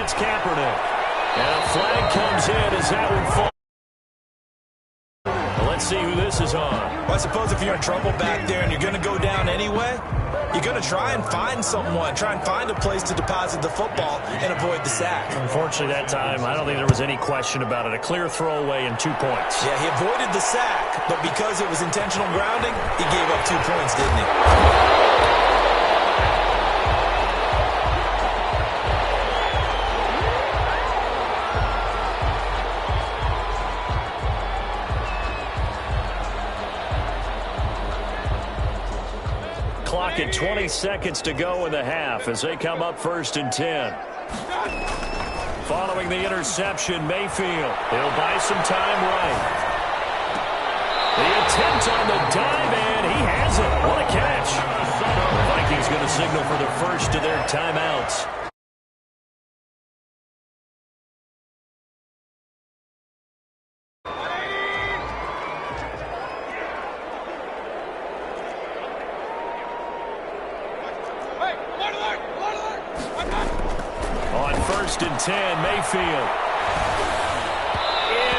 It's Kaepernick. And a flag comes in as that one falls. Well, let's see who this is on. Well, I suppose if you're in trouble back there and you're going to go down anyway, you're going to try and find someone, try and find a place to deposit the football and avoid the sack. Unfortunately, that time, I don't think there was any question about it. A clear throwaway and 2 points. Yeah, he avoided the sack, but because it was intentional grounding, he gave up 2 points, didn't he? Clock at 20 seconds to go in the half as they come up 1st and 10. Following the interception, Mayfield. He'll buy some time right. The attempt on the dive, and he has it. What a catch. The Vikings going to signal for the first of their timeouts. On 1st and 10, Mayfield.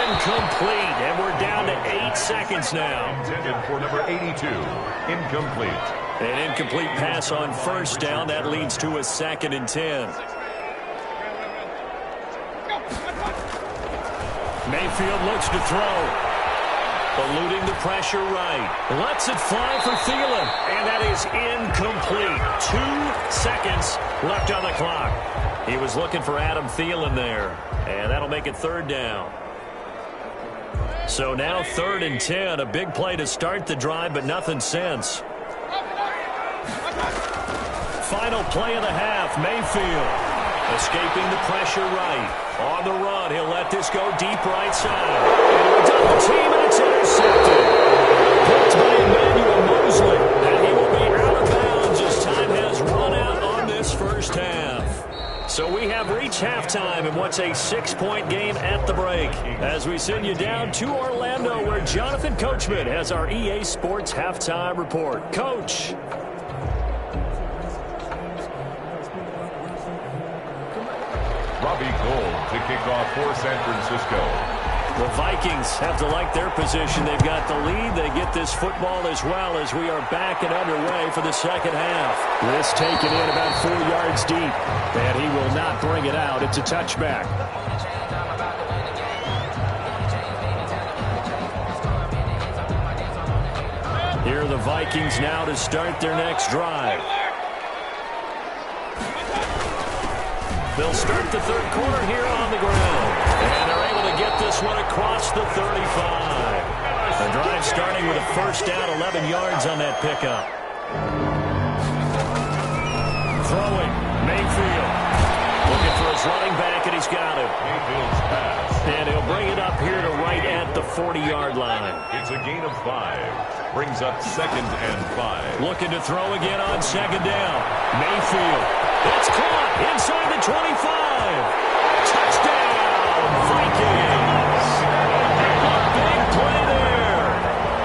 Incomplete, and we're down to 8 seconds now. Intended for number 82, incomplete. An incomplete pass on 1st down. That leads to a 2nd and 10. Mayfield looks to throw. Eluding the pressure right. Lets it fly for Thielen. And that is incomplete. 2 seconds left on the clock. He was looking for Adam Thielen there. And that'll make it 3rd down. So now 3rd and 10. A big play to start the drive, but nothing since. Final play of the half. Mayfield. Escaping the pressure right. On the run, he'll let this go deep right side. And he'll double team, and it's intercepted. Picked by Emmanuel Mosley. And he will be out of bounds as time has run out on this first half. So we have reached halftime in what's a 6-point game at the break. As we send you down to Orlando, where Jonathan Coachman has our EA Sports halftime report. Coach. Robbie Gould to kick off for San Francisco. The Vikings have to like their position. They've got the lead. They get this football as well as we are back and underway for the second half. This taken in about 4 yards deep. And he will not bring it out. It's a touchback. Here are the Vikings now to start their next drive. They'll start the 3rd quarter here on the ground. And they're able to get this one across the 35. The drive starting with a 1st down, 11 yards on that pickup. Throwing, Mayfield. Looking for his running back, and he's got him. Mayfield's pass. And he'll bring it up here to right at the 40-yard line. It's a gain of 5. Brings up 2nd and 5. Looking to throw again on 2nd down. Mayfield. It's caught inside the 25. Touchdown, Vikings. A big play there.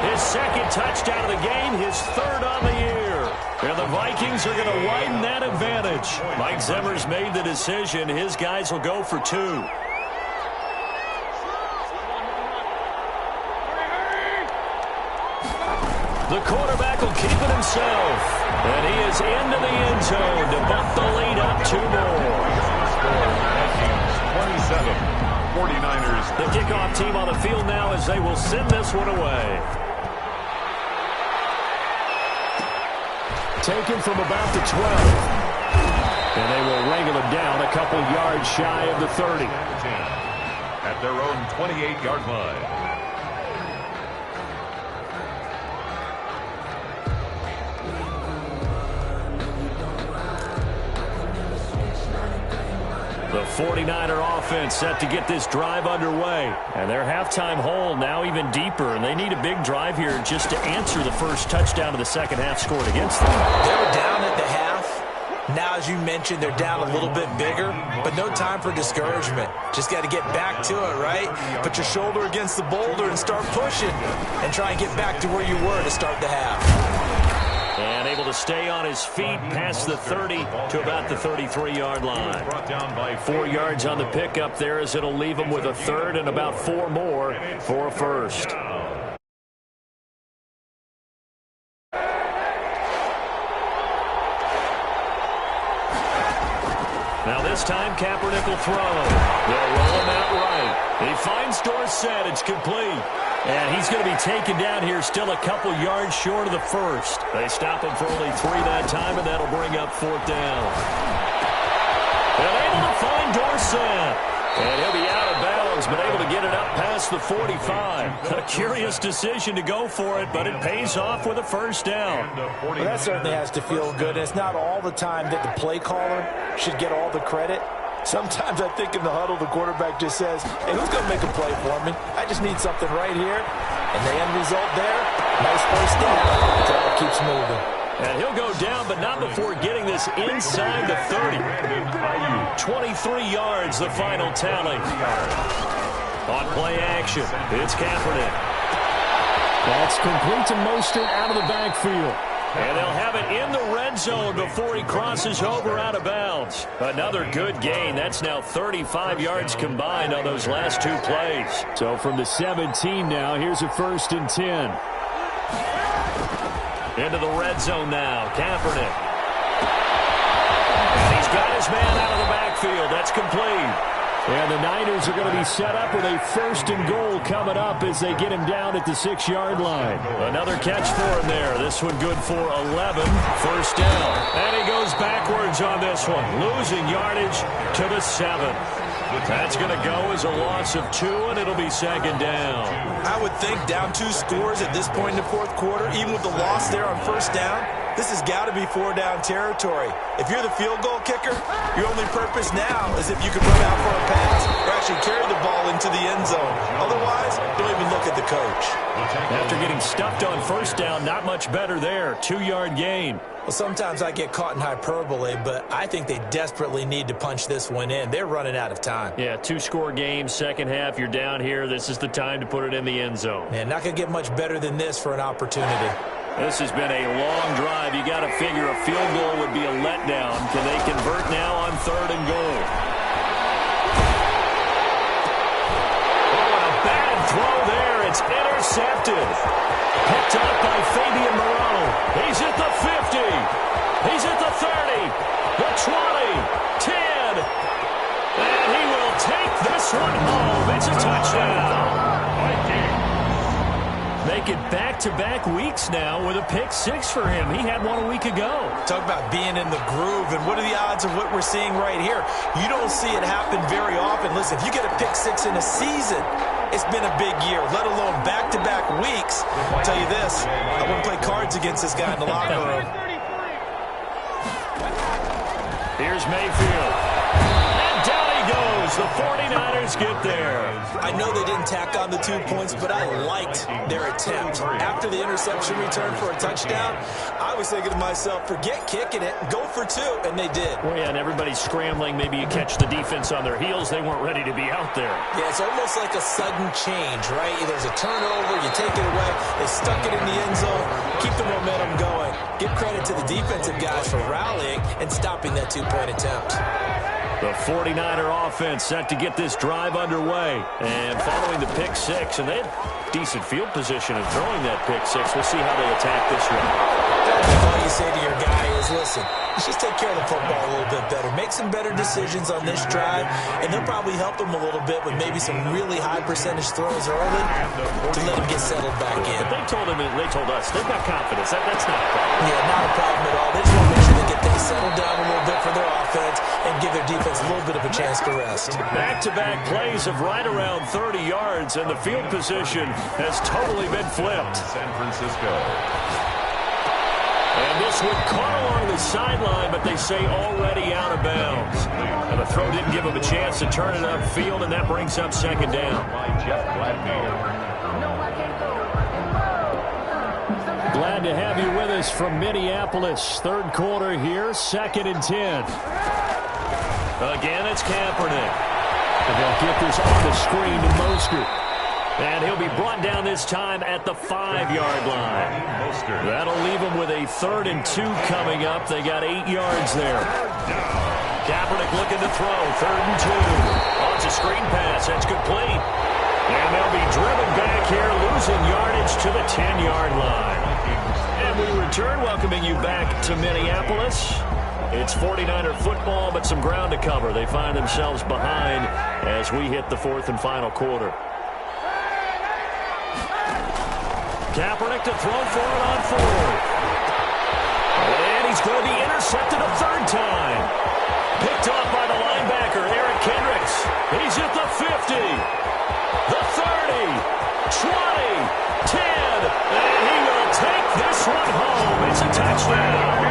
His 2nd touchdown of the game, his 3rd on the year. And the Vikings are going to widen that advantage. Mike Zimmer's made the decision. His guys will go for 2. The quarterback will keep it himself. And he is into the end zone to bump the lead up 2 more. 27, 49ers. The kickoff team on the field now as they will send this one away. Taken from about the 12. And they will wrangle him down a couple yards shy of the 30. At their own 28-yard line. The 49er offense set to get this drive underway. And their halftime hole now even deeper. And they need a big drive here just to answer the first touchdown of the second half scored against them. They were down at the half. Now, as you mentioned, they're down a little bit bigger. But no time for discouragement. Just got to get back to it, right? Put your shoulder against the boulder and start pushing. And try and get back to where you were to start the half. And able to stay on his feet past the 30 to about the 33-yard line. 4 yards on the pickup there as it'll leave him with a third and about 4 more for a first. Now this time Kaepernick will throw. They'll roll him out right. He finds Dorsett. It's complete. And he's going to be taken down here still a couple yards short of the first. They stop him for only 3 that time, and that'll bring up 4th down. And able to find Dorsett. And he'll be out of bounds, but able to get it up past the 45. A curious decision to go for it, but it pays off with a first down. Well, that certainly has to feel good. It's not all the time that the play caller should get all the credit. Sometimes I think in the huddle, the quarterback just says, hey, who's going to make a play for me? I just need something right here. And the end result there, nice first down. That's how it keeps moving. And he'll go down, but not before getting this inside the 30. 23 yards, the final tally. On play action, it's Kaepernick. That's complete to Mostert out of the backfield. And they'll have it in the red zone before he crosses over out of bounds. Another good gain. That's now 35 yards combined on those last 2 plays. So from the 17 now, here's a 1st and 10. Into the red zone now, Kaepernick. And he's got his man out of the backfield. That's complete. And the Niners are going to be set up with a 1st and goal coming up as they get him down at the 6-yard line. Another catch for him there. This one good for 11. 1st down. And he goes backwards on this one, losing yardage to the 7. That's going to go as a loss of 2, and it'll be 2nd down. I would think down 2 scores at this point in the 4th quarter, even with the loss there on 1st down, this has got to be 4-down territory. If you're the field goal kicker, your only purpose now is if you can run out for a pass or actually carry the ball into the end zone. Otherwise, don't even look at the coach. After getting stuffed on 1st down, not much better there. 2-yard gain. Well, sometimes I get caught in hyperbole, but I think they desperately need to punch this one in. They're running out of time. Yeah, 2-score game, second half, you're down here. This is the time to put it in the end zone. Man, not going to get much better than this for an opportunity. This has been a long drive. You got to figure a field goal would be a letdown. Can they convert now on 3rd and goal? Oh, and a bad throw there. It's intercepted. Picked up by Fabian Moreau. He's at the 50. He's at the 30. The 20. 10. And he will take this one home. It's a touchdown. Make it back-to-back weeks now with a pick-6 for him. He had one a week ago. Talk about being in the groove, and what are the odds of what we're seeing right here? You don't see it happen very often. Listen, if you get a pick-6 in a season, it's been a big year, let alone back-to-back weeks. I'll tell you this, I wouldn't play cards against this guy in the locker room. Here's Mayfield. And down he goes. The 49ers get there. I know they didn't tack on the 2 points, but I liked their attempt. After the interception return for a touchdown, I was thinking to myself, forget kicking it, go for 2, and they did. Well, yeah, and everybody's scrambling. Maybe you catch the defense on their heels. They weren't ready to be out there. Yeah, it's almost like a sudden change, right? There's a turnover, you take it away, they stuck it in the end zone, keep the momentum going. Give credit to the defensive guys for rallying and stopping that 2-point attempt. The 49er offense set to get this drive underway. And following the pick-6, and they had decent field position in throwing that pick-6. We'll see how they attack this one. All you say to your guy is, listen, let's just take care of the football a little bit better. Make some better decisions on this drive, and they'll probably help them a little bit with maybe some really high percentage throws early to let them get settled back in. But they told us, they've got confidence. That's not a problem. Yeah, not a problem at all. They just want to make sure they get things settled down a little bit for their offense and give their defense a little bit of a chance to rest. Back-to-back plays of right around 30 yards, and the field position has totally been flipped. San Francisco. And this one caught along the sideline, but they say already out of bounds. And the throw didn't give him a chance to turn it upfield, and that brings up 2nd down. Glad to have you with us from Minneapolis. 3rd quarter here, 2nd and 10. Again, it's Kaepernick. And they'll get this on the screen to Mostert. And he'll be brought down this time at the 5-yard line. That'll leave him with a 3rd and 2 coming up. They got 8 yards there. Kaepernick looking to throw. 3rd and 2. Oh, it's a screen pass. That's complete. And they'll be driven back here, losing yardage to the 10-yard line. And we return, welcoming you back to Minneapolis. It's 49er football, but some ground to cover. They find themselves behind as we hit the 4th and final quarter. Kaepernick to throw for it on 4th. And he's going to be intercepted a 3rd time. Picked off by the linebacker, Eric Kendricks. He's at the 50, the 30, 20, 10, and he will take this one home. It's a touchdown.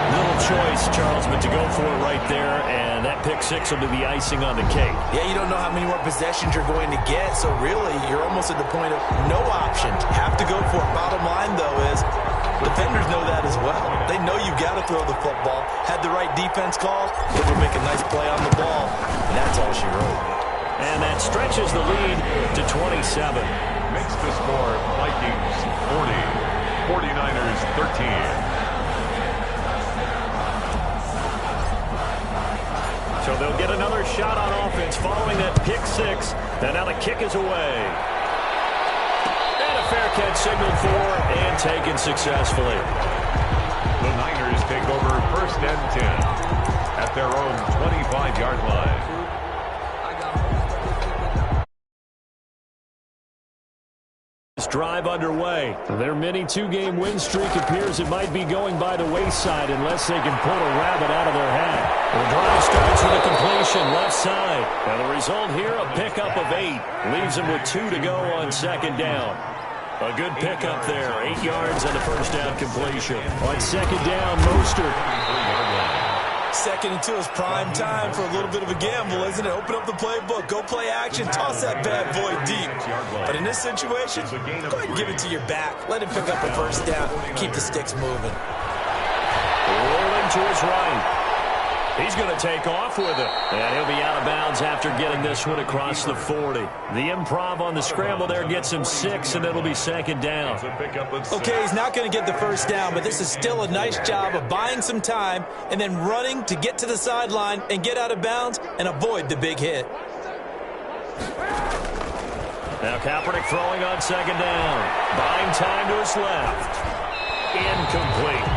Little choice, Charles, but to go for it right there, and that pick 6 will be the icing on the cake. Yeah, you don't know how many more possessions you're going to get, so really you're almost at the point of no option. Have to go for it. Bottom line, though, is defenders know that as well. They know you've got to throw the football. Had the right defense call, it would make a nice play on the ball, and that's all she wrote. And that stretches the lead to 27. Makes the score Vikings 40, 49ers 13. So they'll get another shot on offense following that pick 6. And now the kick is away. And a fair catch signaled for and taken successfully. The Niners take over 1st and 10 at their own 25-yard line. Drive underway. Their mini 2-game win streak appears it might be going by the wayside unless they can pull a rabbit out of their hat. The drive starts with a completion left side. And the result here, a pickup of 8. Leaves them with 2 to go on 2nd down. A good pickup there. 8 yards on the 1st down completion. On 2nd down, Mostert. 2nd and 2 is prime time for a little bit of a gamble, isn't it? Open up the playbook, go play action, toss that bad boy deep. But in this situation, go ahead and give it to your back. Let him pick up a 1st down. Keep the sticks moving. Rolling to his right. He's going to take off with it. And he'll be out of bounds after getting this one across the 40. The improv on the scramble there gets him 6, and it'll be 2nd down. Okay, he's not going to get the 1st down, but this is still a nice job of buying some time and then running to get to the sideline and get out of bounds and avoid the big hit. Now Kaepernick throwing on 2nd down. Buying time to his left. Incomplete.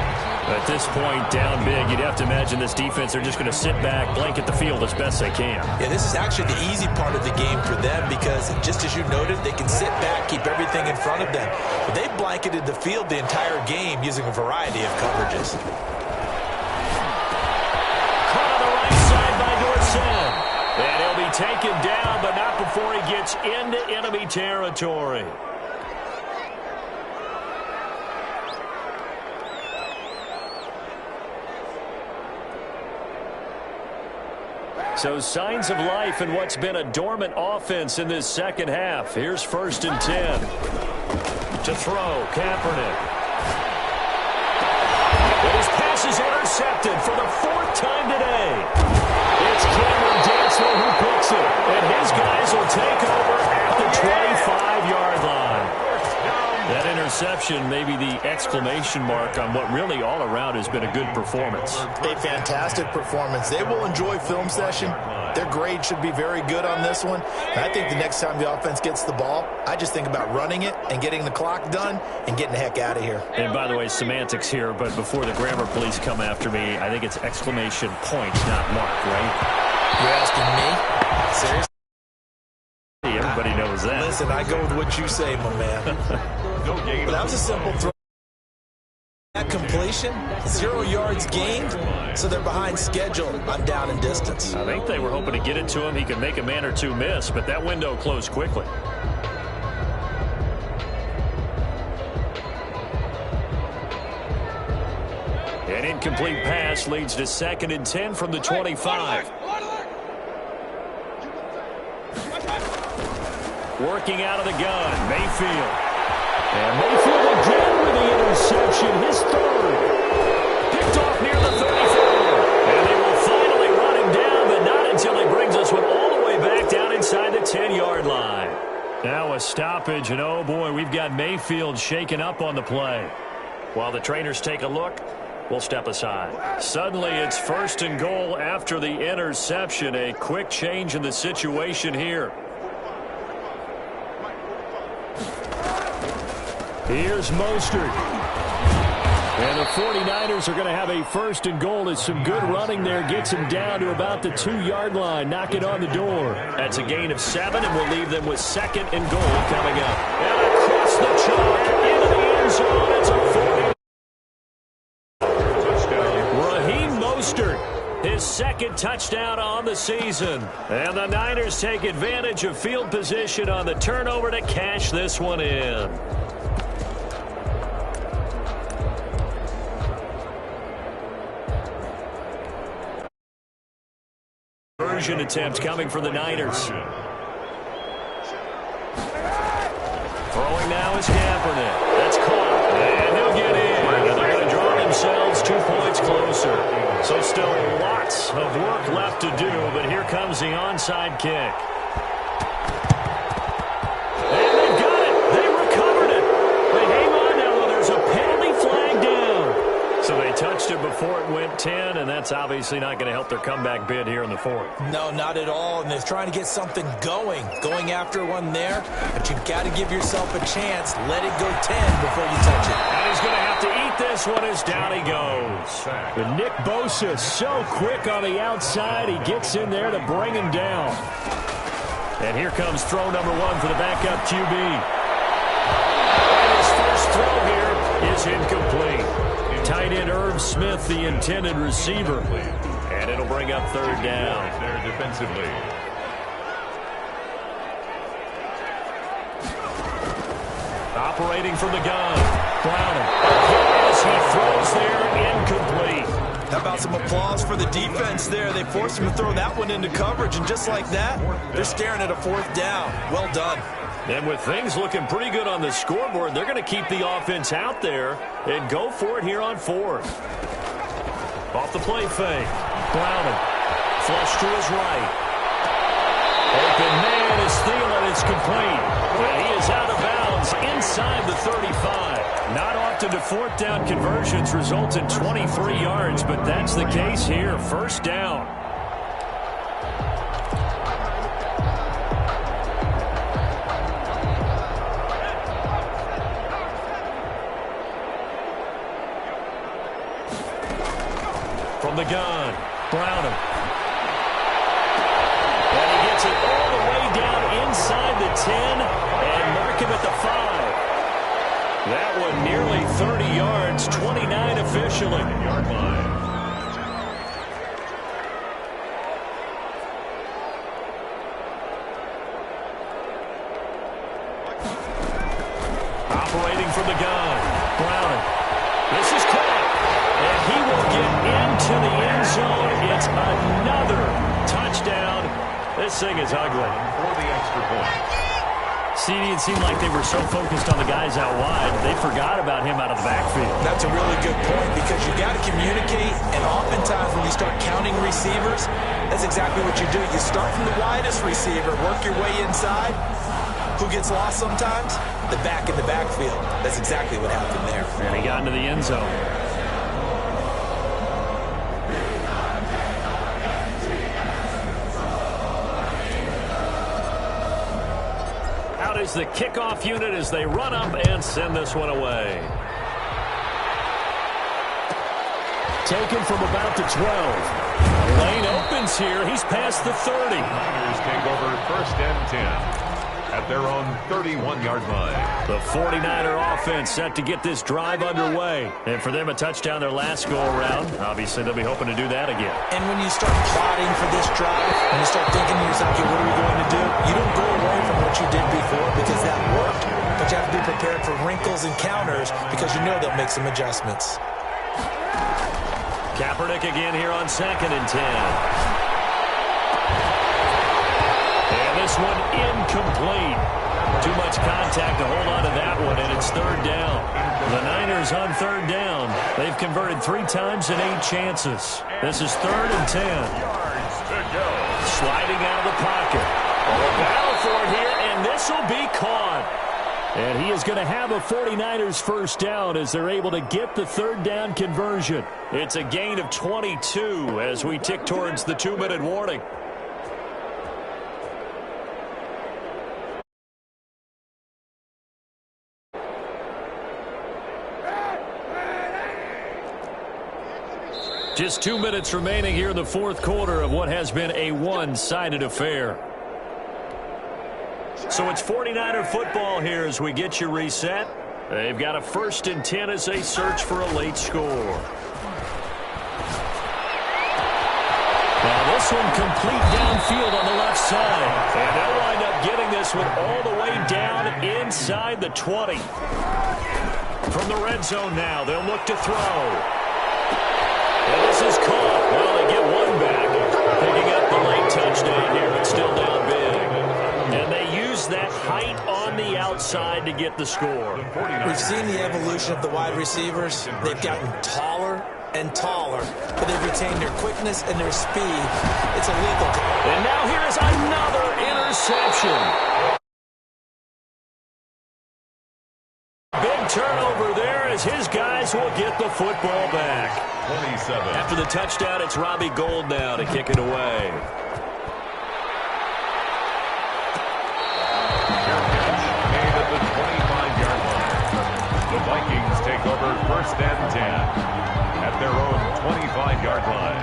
At this point, down big, you'd have to imagine this defense, they're just going to sit back, blanket the field as best they can. Yeah, this is actually the easy part of the game for them because, just as you noted, they can sit back, keep everything in front of them. But they've blanketed the field the entire game using a variety of coverages. Caught on the right side by Dorsett. And he'll be taken down, but not before he gets into enemy territory. So signs of life in what's been a dormant offense in this 2nd half. Here's 1st and 10. To throw, Kaepernick. And his pass is intercepted for the 4th time today. It's Cameron Dantzler who picks it. And his guys will take over at the 25-yard line. That interception may be the exclamation mark on what really all around has been a good performance. A fantastic performance. They will enjoy film session. Their grade should be very good on this one. And I think the next time the offense gets the ball, I just think about running it and getting the clock done and getting the heck out of here. And by the way, semantics here, but before the grammar police come after me, I think it's exclamation point, not mark, right? You're asking me? Seriously? Everybody knows that. Listen, I go with what you say, my man. But that was a simple throw. That completion, 0 yards gained, so they're behind schedule. I'm down in distance. I think they were hoping to get it to him. He could make a man or two miss, but that window closed quickly. An incomplete pass leads to 2nd and 10 from the 25. Working out of the gun, Mayfield. And Mayfield again with the interception, his 3rd. Picked off near the 34. And they will finally run him down, but not until he brings us one all the way back down inside the 10-yard line. Now a stoppage, and oh boy, we've got Mayfield shaken up on the play. While the trainers take a look, we'll step aside. Suddenly it's 1st and goal after the interception. A quick change in the situation here. Here's Mostert. And the 49ers are going to have a 1st and goal as some good running there gets him down to about the 2-yard line. Knock it on the door. That's a gain of 7, and we'll leave them with 2nd and goal coming up. And across the chalk into the end zone. It's a 40. Touchdown. Raheem Mostert, his 2nd touchdown on the season. And the Niners take advantage of field position on the turnover to cash this one in. Conversion attempt coming from the Niners. Throwing now is Kaepernick. That's caught. And they'll get in. And they're going to draw themselves 2 points closer. So still lots of work left to do, but here comes the onside kick. And they've got it. They recovered it. They hang on now, though. There's a penalty flag down. So they touched it before it went 10, and that's obviously not going to help their comeback bid here in the 4th. No, not at all, and they're trying to get something going after one there, but you've got to give yourself a chance. Let it go 10 before you touch it. And he's going to have to eat this one as down he goes. But Nick Bosa so quick on the outside, he gets in there to bring him down. And here comes throw number 1 for the backup QB. And his first throw here is incomplete. Tight end Irv Smith, the intended receiver. And it'll bring up 3rd down. There defensively. Operating from the gun. Browning. As he throws there, incomplete. How about some applause for the defense there? They forced him to throw that one into coverage, and just like that, they're staring at a 4th down. Well done. And with things looking pretty good on the scoreboard, they're going to keep the offense out there and go for it here on 4th. Off the play fake. Browning. Flush to his right. Open man is Thielen. It's complete. And he is out of bounds inside the 35. Not often do 4th down conversions result in 23 yards, but that's the case here. 1st down. From the gun, Browning. And he gets it all the way down inside the 10 and mark him at the 5. That one nearly 30 yards, 29 officially. Yard line. Operating from the gun, Browning. This is caught. And he will get into the end zone. It's another touchdown. This thing is ugly. For the extra point. See, it seemed like they were so focused on the guys out wide, they forgot about him out of the backfield. That's a really good point because you got to communicate, and oftentimes when you start counting receivers, that's exactly what you do. You start from the widest receiver, work your way inside. Who gets lost sometimes? The back in the backfield. That's exactly what happened there. And he got into the end zone. Is the kickoff unit as they run up and send this one away. Taken from about the 12. Lane opens here. He's past the 30. Niners take over 1st and 10 at their own 31-yard line. The 49er offense set to get this drive underway. And for them, a touchdown their last go-around. Obviously, they'll be hoping to do that again. And when you start plotting for this drive, when you start thinking to yourself, okay, what are we going to do? You don't go away from what you did before because that worked. But you have to be prepared for wrinkles and counters because you know they'll make some adjustments. Kaepernick again here on 2nd and 10. And this one incomplete. Too much contact to hold on to that one, and it's 3rd down. The Niners on 3rd down. They've converted 3 times in 8 chances. This is 3rd and 10. Yards to go. Sliding out of the pocket. A battle for it here, and this this will be caught. And he is going to have a 49ers first down as they're able to get the third down conversion. It's a gain of 22 as we tick towards the 2-minute warning. Just 2 minutes remaining here in the fourth quarter of what has been a one-sided affair. So it's 49er football here as we get you reset. They've got a 1st and 10 as they search for a late score. Now this one complete downfield on the left side. And they'll wind up getting this one all the way down inside the 20. From the red zone now, they'll look to throw. And this is caught. Well, they get one back. Picking up the late touchdown here, but still down big. And they use that height on the outside to get the score. We've seen the evolution of the wide receivers. They've gotten taller and taller, but they've retained their quickness and their speed. It's illegal. And now here is another interception. Big turnover there as his guys will get the football back. 27. After the touchdown, it's Robbie Gould now to kick it away. Made at the 25-yard line. The Vikings take over 1st and 10 at their own 25-yard line.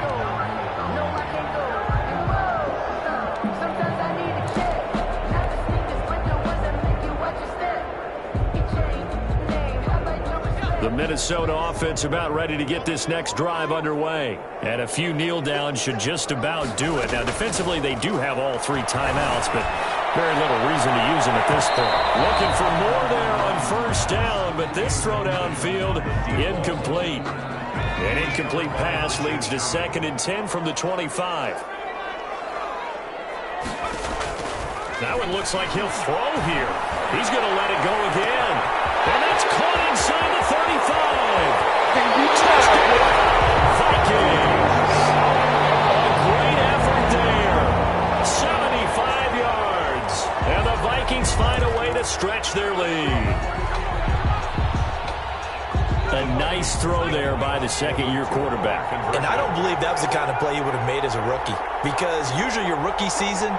The Minnesota offense about ready to get this next drive underway. And a few kneel downs should just about do it. Now, defensively, they do have all 3 timeouts, but very little reason to use them at this point. Looking for more there on 1st down, but this throw downfield, incomplete. An incomplete pass leads to 2nd and 10 from the 25. That one looks like he'll throw here. He's going to let it go again. And that's caught inside the 35. Vikings. A great effort there. 75 yards. And the Vikings find a way to stretch their lead. A nice throw there by the second-year quarterback. And I don't believe that was the kind of play he would have made as a rookie, because usually your rookie season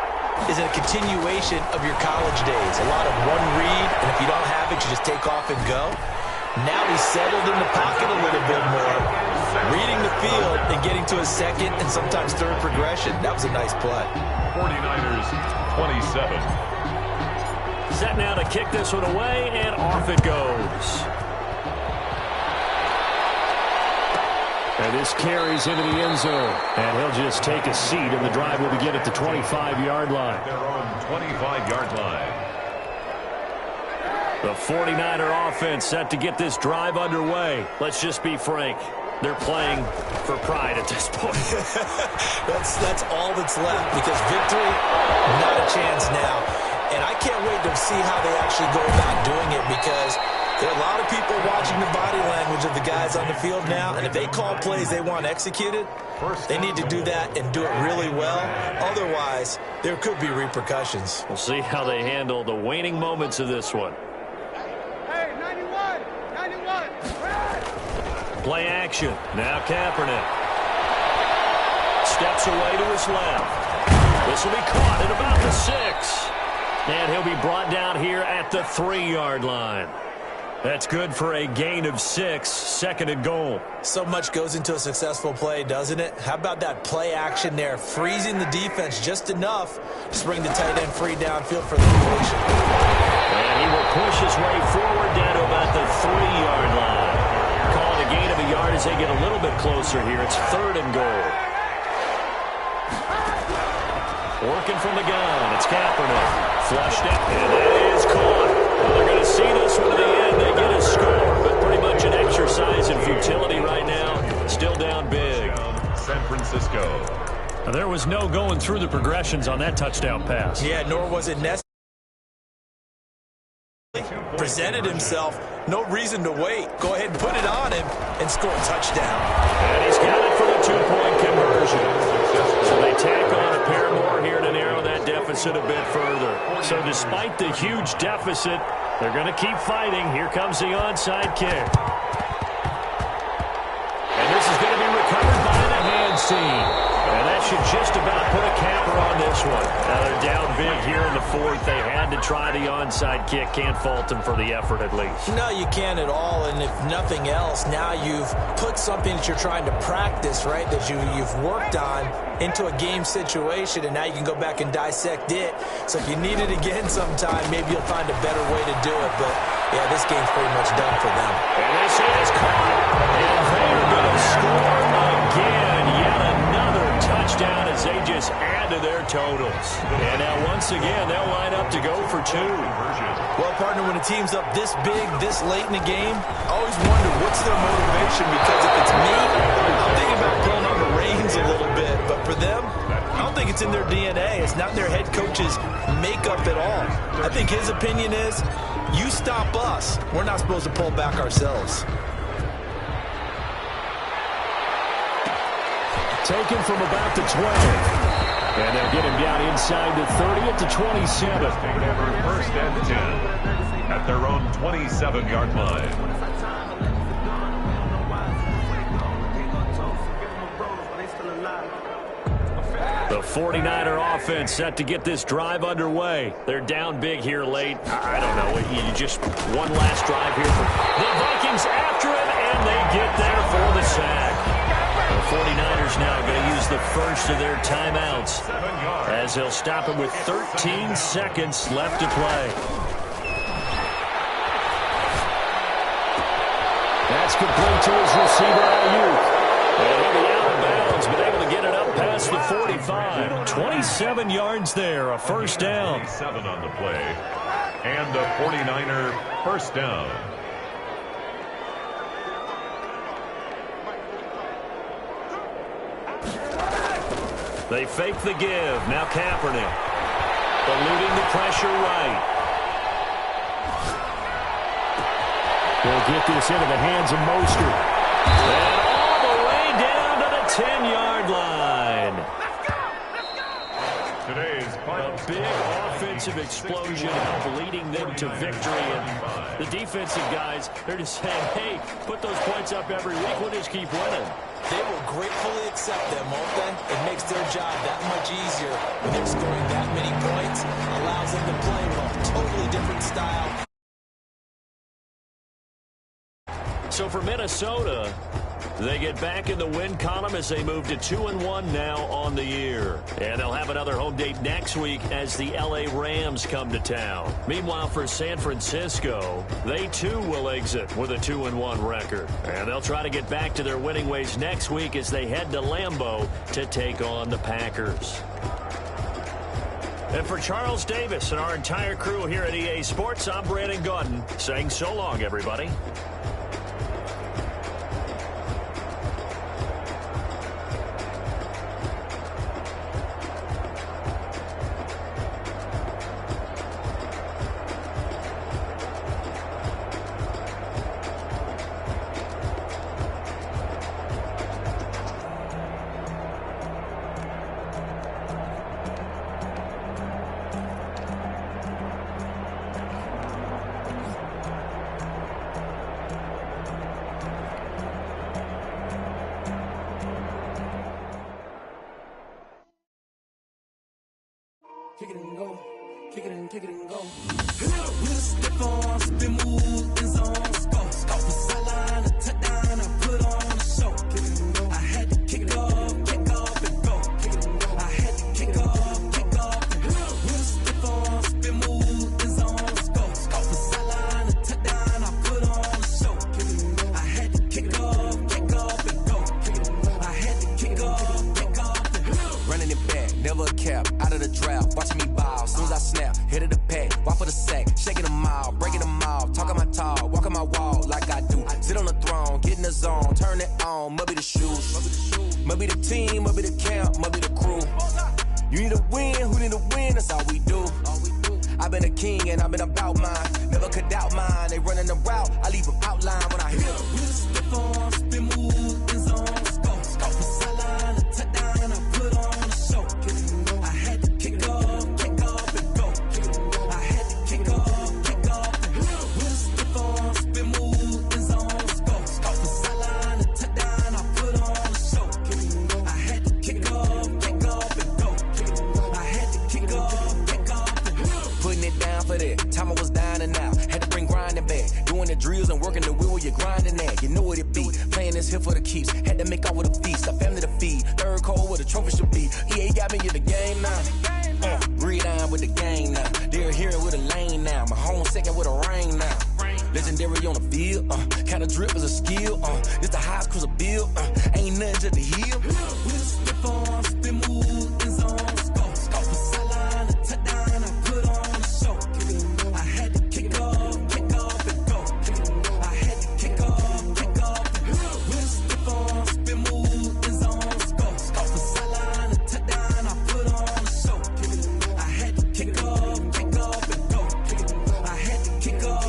is a continuation of your college days. A lot of one read, and if you don't have it, you just take off and go. Now he's settled in the pocket a little bit more, reading the field and getting to a second and sometimes third progression. That was a nice play. 49ers 27. Set now to kick this one away, and off it goes. And this carries into the end zone. And he'll just take a seat, and the drive will begin at the 25-yard line. Their own 25-yard line. The 49er offense set to get this drive underway. Let's just be frank. They're playing for pride at this point. That's all that's left, because victory, not a chance now. And I can't wait to see how they actually go about doing it, because there are a lot of people watching the body language of the guys on the field now, and if they call plays they want executed, they need to do that and do it really well. Otherwise, there could be repercussions. We'll see how they handle the waning moments of this one. Hey, 91! Play action. Now Kaepernick. Steps away to his left. This will be caught at about the 6. And he'll be brought down here at the 3-yard line. That's good for a gain of 6, 2nd and goal. So much goes into a successful play, doesn't it? How about that play action there, freezing the defense just enough to bring the tight end free downfield for the completion. And he will push his way forward down to about the 3-yard line. Call it a gain of a yard as they get a little bit closer here. It's 3rd and goal. Working from the gun. It's Kaepernick. Flushed it, and that is caught. Well, they're going to see this one to the end. They get a score, but pretty much an exercise in futility right now. Still down big. San Francisco. Now, there was no going through the progressions on that touchdown pass. Yeah, nor was it necessary. Presented himself. No reason to wait. Go ahead and put it on him and score a touchdown. And he's got it for the 2-point conversion. So they tack on a pair more here to narrow that that deficit a bit further. So despite the huge deficit, they're going to keep fighting. Here comes the onside kick. And this is going to be recovered by the hands team. And that should just about put a capper on this one. Now they're down big here in the fourth. They had to try the onside kick. Can't fault them for the effort at least. No, you can't at all. And if nothing else, now you've put something that you're trying to practice, right, that you've worked on into a game situation, and now you can go back and dissect it. So if you need it again sometime, maybe you'll find a better way to do it. But, yeah, this game's pretty much done for them. And this is caught. And they're going to score again. Yet another touchdown as they just add to their totals. And now once again, they'll line up to go for two. Well, partner, when a team's up this big, this late in the game, I always wonder what's their motivation, because if it's me, I'm thinking about pulling on the reins a little bit. But for them, I don't think it's in their DNA. It's not their head coach's makeup at all. I think his opinion is, you stop us, we're not supposed to pull back ourselves. Taken from about the 20. And they'll get him down inside the 30 at the 27. Taking over first and 10 at their own 27-yard line. The 49er offense set to get this drive underway. They're down big here late. I don't know. You just one last drive here. The Vikings after him, and they get there for the sack. The 49ers now going to use the first of their timeouts as they'll stop him with 13 seconds left to play. That's complete to his receiver, Ayuk. And he'll be out of bounds, but able to get it up past the 45. 27 yards there, a first down. 7 on the play, and the 49er first down. They fake the give. Now Kaepernick. Eluding the pressure right. They'll get this into the hands of Mostert. And all the way down to the 10-yard line. Today's A big offensive explosion leading them to victory. And the defensive guys, they're just saying, hey, put those points up every week. We'll just keep winning. They will gratefully accept them, won't they? It makes their job that much easier when they're scoring that many points. Allows them to play with a totally different style. So for Minnesota, they get back in the win column as they move to 2-1 now on the year. And they'll have another home date next week as the LA Rams come to town. Meanwhile, for San Francisco, they too will exit with a 2-1 record. And they'll try to get back to their winning ways next week as they head to Lambeau to take on the Packers. And for Charles Davis and our entire crew here at EA Sports, I'm Brandon Gaudin saying so long, everybody. Kick it and go. Kick it and kick it and go. With a stiff on, spin move, in zone, go. Off the sideline, a touchdown, I put on a show. Kick it and go. I had to kick off and go. Kick it and go. I had to kick off and go. With a stiff on, spin move, in zone, go. Off the sideline, a touchdown, I put on a show. Kick it and go. I had to kick off and go. Kick it and go. I had to kick off and go. Running it back, never a cap, out of the draft. Watching me ball, soon as I snap, hit of the pack, walk for the sack, shaking them out, breaking them out, talking my talk, walking my wall like I do. Sit on the throne, get in the zone, turn it on, must be the shoes, must be the team, must be the camp, must be the crew. You need a win, who need a win, that's all we do. I've been a king and I've been about mine, never could doubt mine, they running the route, I leave them outline when I hit them. With a stiff on, spin move, in zone, go. Off the sideline, a touchdown, I put on a show. I had to kick off for that. Time I was down and out, had to bring grinding back. Doing the drills and working the wheel where you're grinding at. You know what it be, playing this here for the keeps. Had to make out with a feast, a family to feed. Third cold where the trophy should be. EA got me in the game now. Breathe on with the game now. They're hearing with a lane now. My home second with a rain now. Legendary on the field, kinda drip is a skill, it's the highest cruiser bill, ain't nothing just to heal. With a slip on, spin move, in zone, scope for sideline, a touchdown, I put on a show. I had to kick off and go. I had to kick off and go. With a slip on, spin move, in zone, scope for sideline, a touchdown, I put on a show. I had to kick off and go. I had to kick off.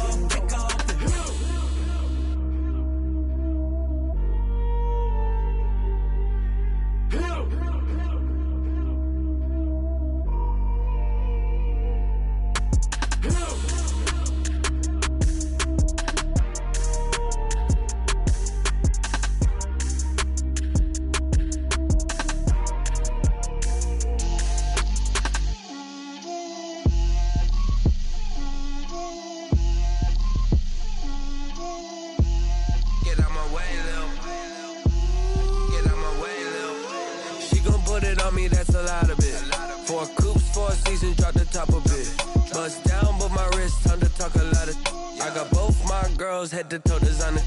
Head to toe designer,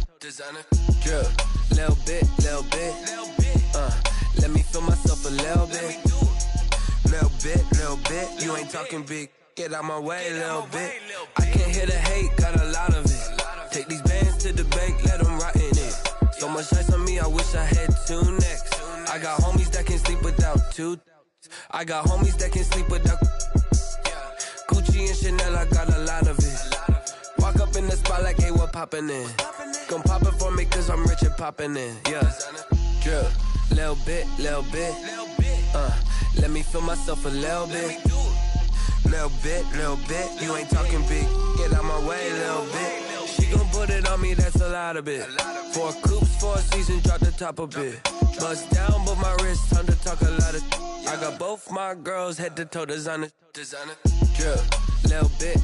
drip, little bit, let me feel myself a little bit, you ain't talking big, get out my way, little bit, I can't hear the hate, got a lot of it, take these bands to the bank, let them rot in it, so much ice on me, I wish I had two necks, I got homies that can sleep without two, I got homies that can sleep without, Gucci and Chanel, I got a lot of it. Walk up in the spot like, hey, what poppin' in? Gon' pop it for me cause I'm rich and poppin' in, yeah. Drip, little bit, let me feel myself a little bit. Little bit, you ain't talking big, get out my way, little bit. She gon' put it on me, that's a lot of it. 4 coupes, 4 seasons, drop the top a bit. Bust down, but my wrist, time to talk a lot of. I got both my girls, head to toe designer. Drip, little bit,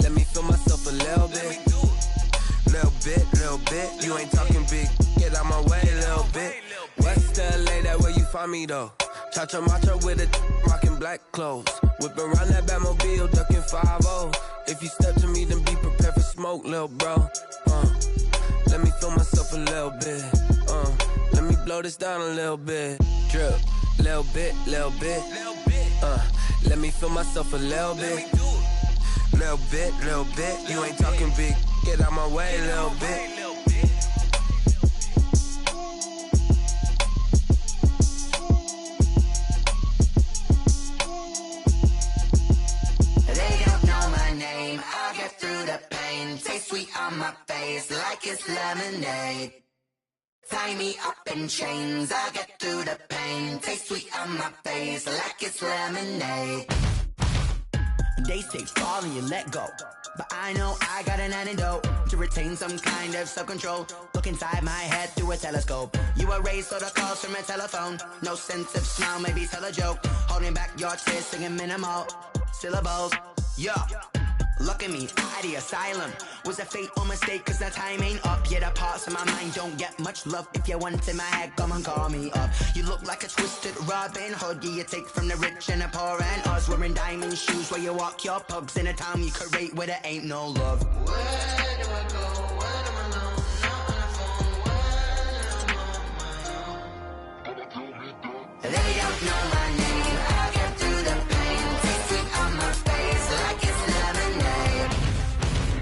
let me feel myself a little bit. Little bit, you ain't talking big, get out my way, little bit. West LA, that where you find me though. Cha-cha macha with a rockin' black clothes. Whip around that Batmobile, ducking 5-0. If you step to me, then be prepared for smoke, little bro. Let me feel myself a little bit. Let me blow this down a little bit. Drip, little bit. Let me feel myself a little bit. Little bit, you ain't talking big, get out my way, little bit. They don't know my name, I'll get through the pain. Taste sweet on my face like it's lemonade. Tie me up in chains, I'll get through the pain. Taste sweet on my face like it's lemonade. They say fall and you let go, but I know I got an antidote to retain some kind of self-control. Look inside my head through a telescope. You were raised so the calls from a telephone. No sense of smile, maybe tell a joke. Holding back your tears, singing minimal syllables. Yeah, look at me, out of the asylum. Was a fate or mistake, cause the time ain't up. Yet the parts of my mind don't get much love. If you want in my head, come and call me up. You look like a twisted Robin Hood. Yeah, you take from the rich and the poor and us. Wearing diamond shoes where you walk your pugs. In a town you create where there ain't no love. Where do I go? When I'm alone? Not on the phone, when I'm on my own. They don't know my name, I'll get through the pain. Taste sweet on my face like it's lemonade.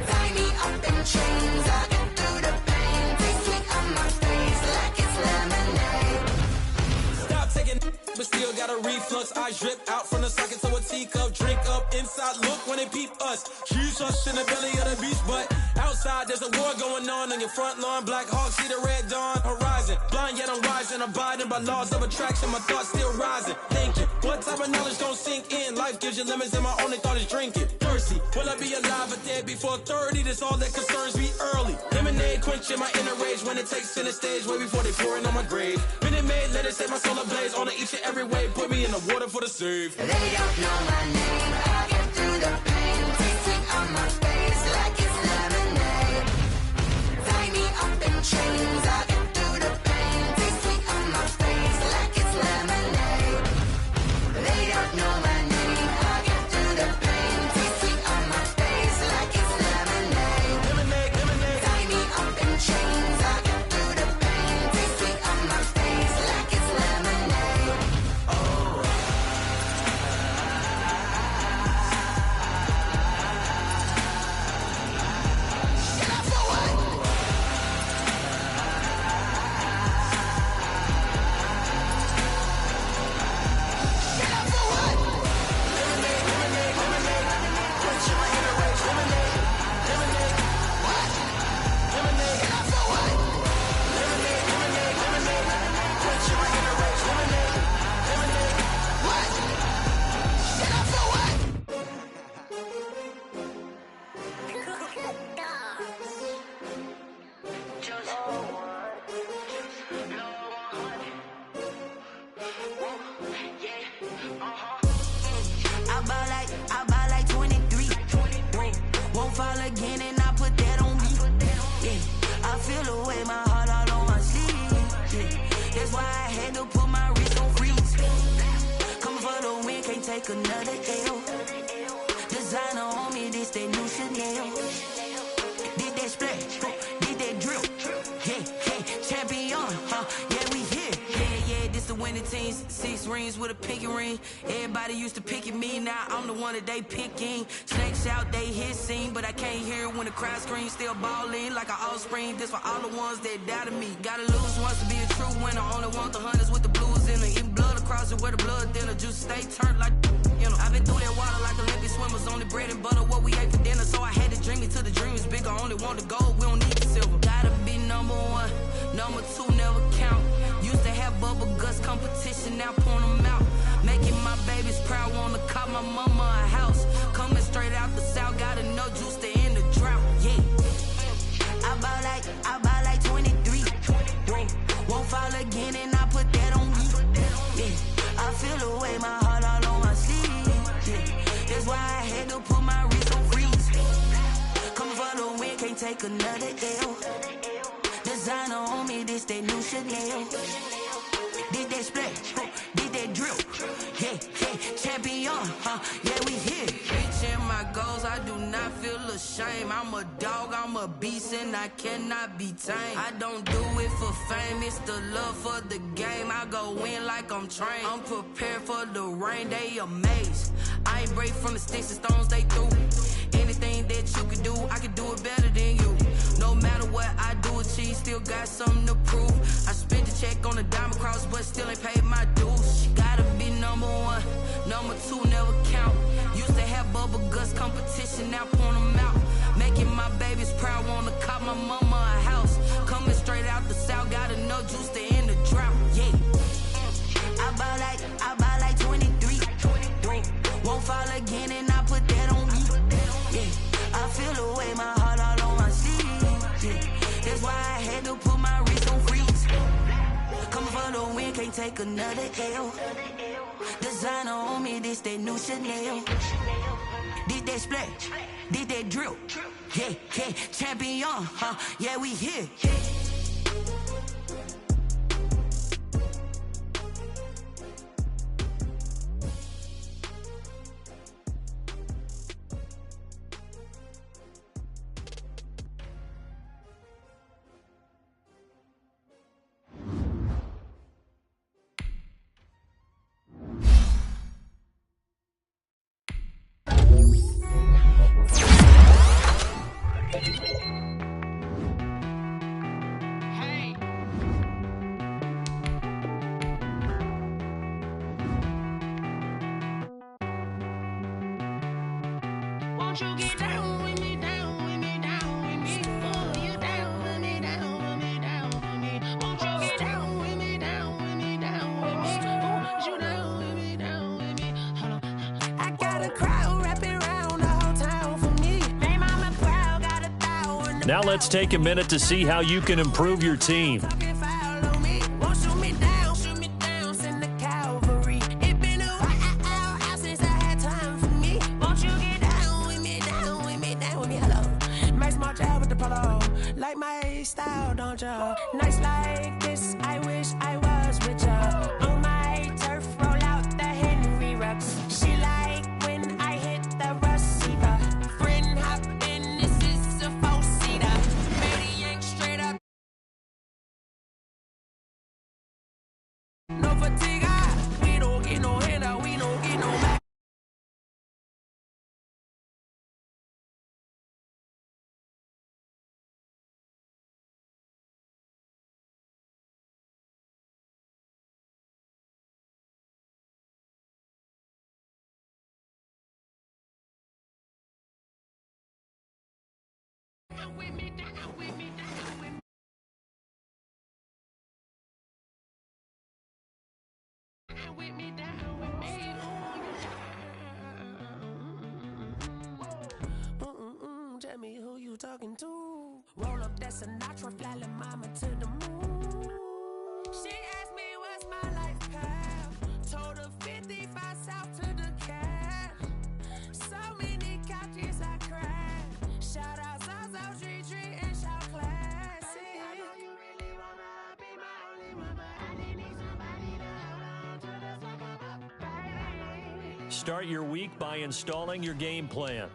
Tie me up in chains, I'll get through the pain. Taste sweet on my face like it's lemonade. Stop taking but still got a reflux. I drip out from the socket to a teacup. Drink up inside, look when they peep us. Choose us in the belly of the beast, but outside there's a war going on your front lawn. Black Hawk, see the red dawn horizon. Blind yet I'm rising, abiding by laws of attraction. My thoughts still rising, thinking what type of knowledge gon' sink in? Life gives you lemons and my only thought is drinking. Thirsty, will I be alive or dead before 30? That's all that concerns me early. Lemonade quenching my inner rage when it takes center stage way before they pouring on my grave. Minute Maid, let it set my soul ablaze on each and every way. Put me in the water for the save. They don't know my name, I get chains. I get through the pain. Taste sweet on my face like it's lemonade. They don't know my name. I get through the pain. Taste sweet on my face like it's lemonade. Lemonade, lemonade. Tie me up in chains. I get through the pain. Taste sweet on my face like it's lemonade. Shut up for what? Shut up for what? Lemonade, lemonade, lemonade. Put you in a race. Lemonade, lemonade. What? Lemonade, Shut up for what? lemonade, lemonade, lemonade. Put you in a race. Lemonade, lemonade. What? Shut up for what? I buy like 23. Won't fall again and I put that on me. Yeah, I feel the way my heart all on my sleeve. Yeah, that's why I had to put my wrist on freeze. Coming for the win, can't take another L. Designer on me, this that new Chanel. Did that splash, did that drill. Yeah, champion, yeah, we here. Yeah, this the winning teams. 6 rings with a pinky ring. Everybody used to pick at me, now I'm the one that they picking. Snakes out, they hissing, but I can't hear it when the crowd screams. Still balling like an offspring. This for all the ones that doubted me. Gotta lose once to be a true winner. Only want the hunters with the blues in it. Eating blood across it where the blood thinner. Juice stay turned like, you know. I've been through that water like Olympic swimmers. Only bread and butter, what we ate for dinner. So I had to dream it till the dream is bigger. Only want the gold, we don't need the silver. Gotta be number 1, number 2 never count. Used to have bubble guts competition, now point them out. Making my babies proud, wanna call my mama a house. Coming straight out the south, gotta know juice to end the drought. Yeah, I buy like 23. Won't fall again and I put that on me. Yeah, I feel the way my heart all on my sleeve. Yeah, that's why I had to put my wrist on freeze. Coming for the win, can't take another L. Designer on me, this that new Chanel. Did that splash, did that drill. Yeah, champion, yeah, we here. Reaching my goals, I do not feel ashamed. I'm a dog, I'm a beast, and I cannot be tamed. I don't do it for fame, it's the love for the game. I go in like I'm trained. I'm prepared for the rain, they amazed. I ain't break from the sticks and stones they threw. Anything that you could do, I could do it better than you. No matter what I do, achieve, still got something to prove. I spent the check on the diamond cross, but still ain't paid my dues. Gotta be number 1, number 2 never count. Used to have bubble guts competition, now point them out. Making my babies proud, wanna call my mama a house. Coming straight out the south, gotta know juice to end the drought. Yeah, I buy like 23. Won't fall again and I put that on me. Yeah, I feel the way my heart all on my sleeve. Yeah, that's why I had to put my wrist on freeze. Coming for the win, can't take another L. Designer on me, this that new Chanel. Did that splash, did that drill. Yeah, champion, yeah, we here. Won't you get down with me, down with me, down with me? Oh, you down with me, down with me, down with me. Won't you get down with me, down with me, down with me? Oh, you down with me, down with me? Hold on. I got a crowd wrapping around the whole town for me. Name on my crowd, got 1,000. Now let's take a minute to see how you can improve your team. style, don't ya? Nights like this, I wish I was with ya. On my turf, roll out the Henry Rux. She like when I hit the receiver. Friend hop in, this is a four-seater. Ready, yank straight up. No fatigue, we don't get no handout, we don't get no back. With me down, with me down, with me. With me down, with me. Tell me who you talking to. Roll up that Sinatra, fly la mama to the moon. She asked me what's my life path. Told her 55 south to the cat. So many couches I cracked. Shout out Zazo, Tree Tree, and shout classic. I know you really wanna be my only one, but I didn't need somebody to hold on to the fuck up, baby. Start your week by installing your game plan.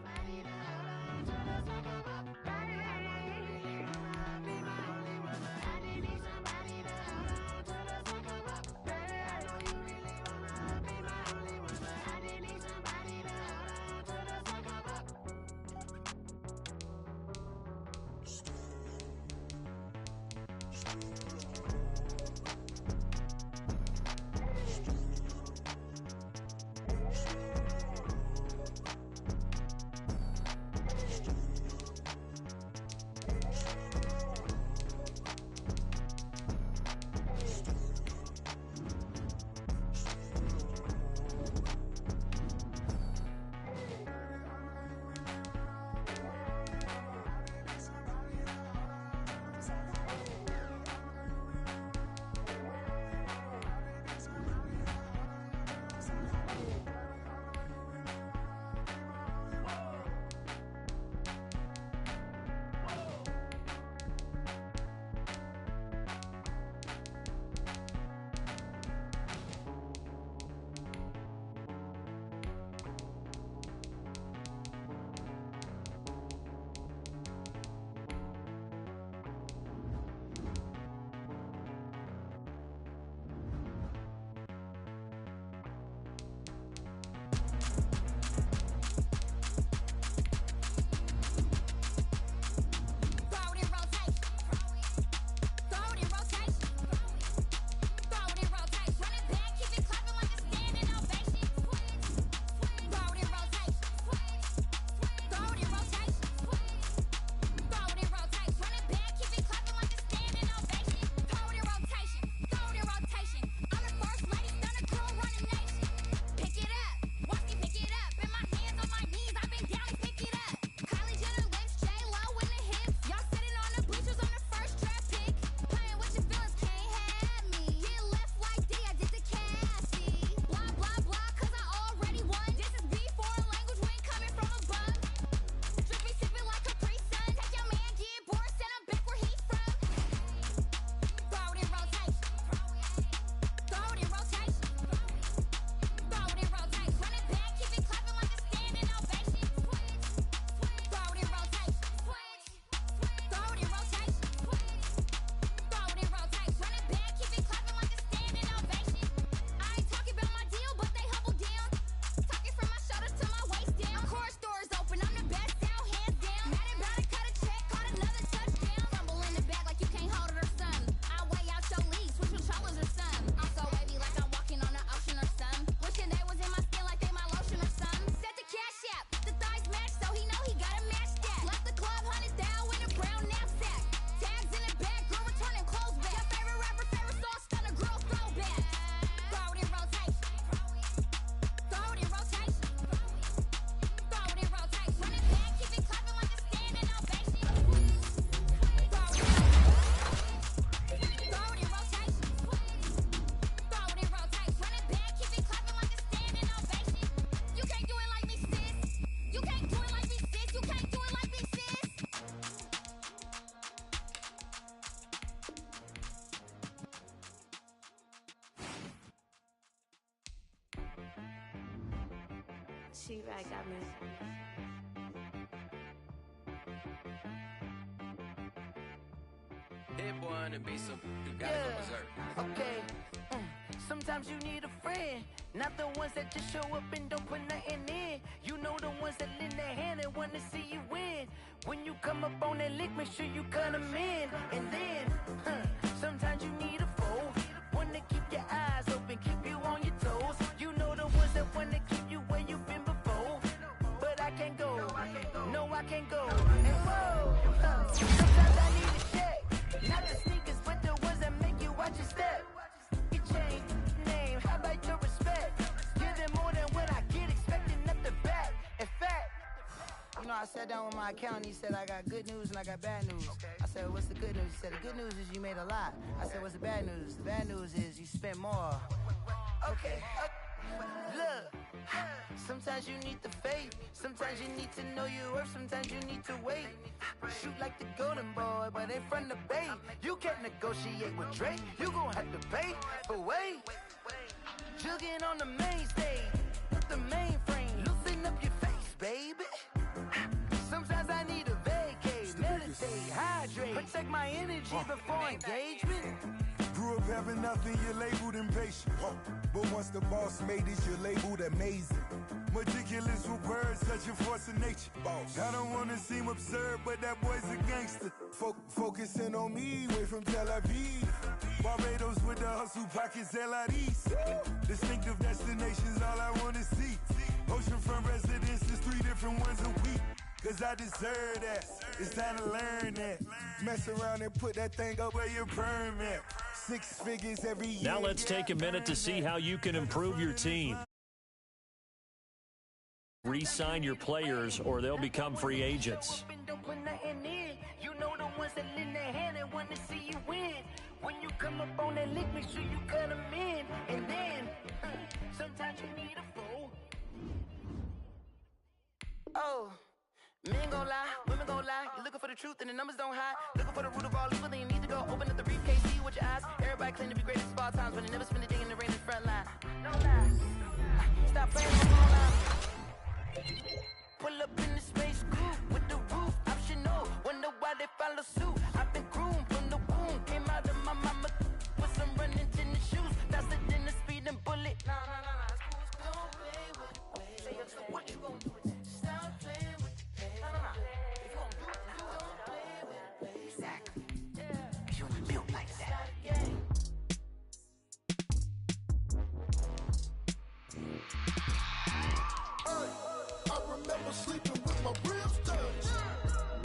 She-Rag got me. Hit one and be some, you gotta go berserk. Okay. Sometimes you need a friend, not the ones that just show up and don't put nothing in. You know the ones that lend their hand and wanna see you win. When you come up on that lick, make sure you cut them in. And then, sometimes you need a foe, one to keep your eyes open, keep you on your toes. You know the ones that wanna keep you where you've been before. But I can't go, no I can't go. And whoa, sometimes I need a check, not the sneakers, but the ones that make you watch your step. You change name, how about your respect? Give them more than what I get, expecting nothing back. In fact, you know, I sat down with my accountant, he said I got good news and I got bad news. I said, what's the good news? He said, the good news is you made a lot. I said, what's the bad news? The bad news is you spent more. Okay, look, sometimes you need the faith, sometimes you need to know your worth, sometimes you need to wait. Shoot like the golden boy, but ain't from the bay. You can't negotiate with Drake, you gon' have to pay. But wait, jugging on the main stage, with the mainframe, loosen up your face, baby. Sometimes I need a vacate, meditate, hydrate, protect my energy before engagement. Grew up having nothing, you're labeled impatient. But once the boss made it, you're labeled amazing. Meticulous with words, such a force of nature. I don't wanna seem absurd, but that boy's a gangster. Focusing on me, way from Tel Aviv. Barbados with the hustle pockets, LIDs. Distinctive destinations, all I wanna see. Oceanfront residences, 3 different ones a week. Cause I deserve that, it's time to learn that. Mess around and put that thing up where your permit. 6 figures every year. Now let's take a minute to see how you can improve your team. Re-sign your players or they'll become free agents. Don't put nothing in. You know the ones that lend their hand and want to see you win. When you come up on that lick, make sure you cut them in. And then, sometimes you need a foe. Oh. Men gon' lie, women gon' lie. You're looking for the truth and the numbers don't hide. Looking for the root of all evil, then you need to go open up the briefcase, see with your eyes. Everybody claim to be greatest of all times, but they never spend a day in the rain in the front line. Don't lie. Stop playing on the line. Pull up in the space coupe with the roof optional. Wonder why they follow suit. I've been groomed from the womb. Came out of my mama with some running tennis shoes. Faster than the speeding bullet. Nah. Don't play with me. So what you gon' do? Stop playing with me. I remember sleeping with my ribs touched.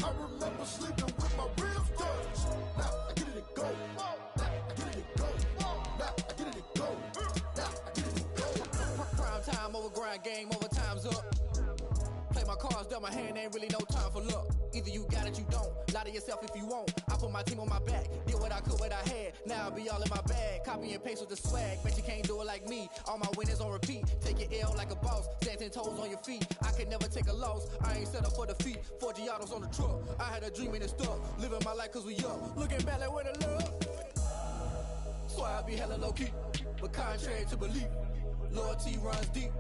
I remember sleeping with my ribs touched. Now I get it to go. Now I get it to go. Now I get it to go. Now I get it to go. Prime time over grind game, overtime's up. Play my cards, dealt my hand, ain't really no time for luck. Either you got it, you don't. Lie to yourself if you won't. I put my team on my back, did what I could, what I had. Now I'll be all in my bag. Copy and paste with the swag. Bet you can't do it like me. All my winners on repeat. Take your L like a boss. Stand 10 toes on your feet. I could never take a loss. I ain't set up for defeat. 4 Giottos on the truck. I had a dream and it stuck. Living my life cause we up. Looking back like where the love. So I be hella low key. But contrary to belief, loyalty runs deep.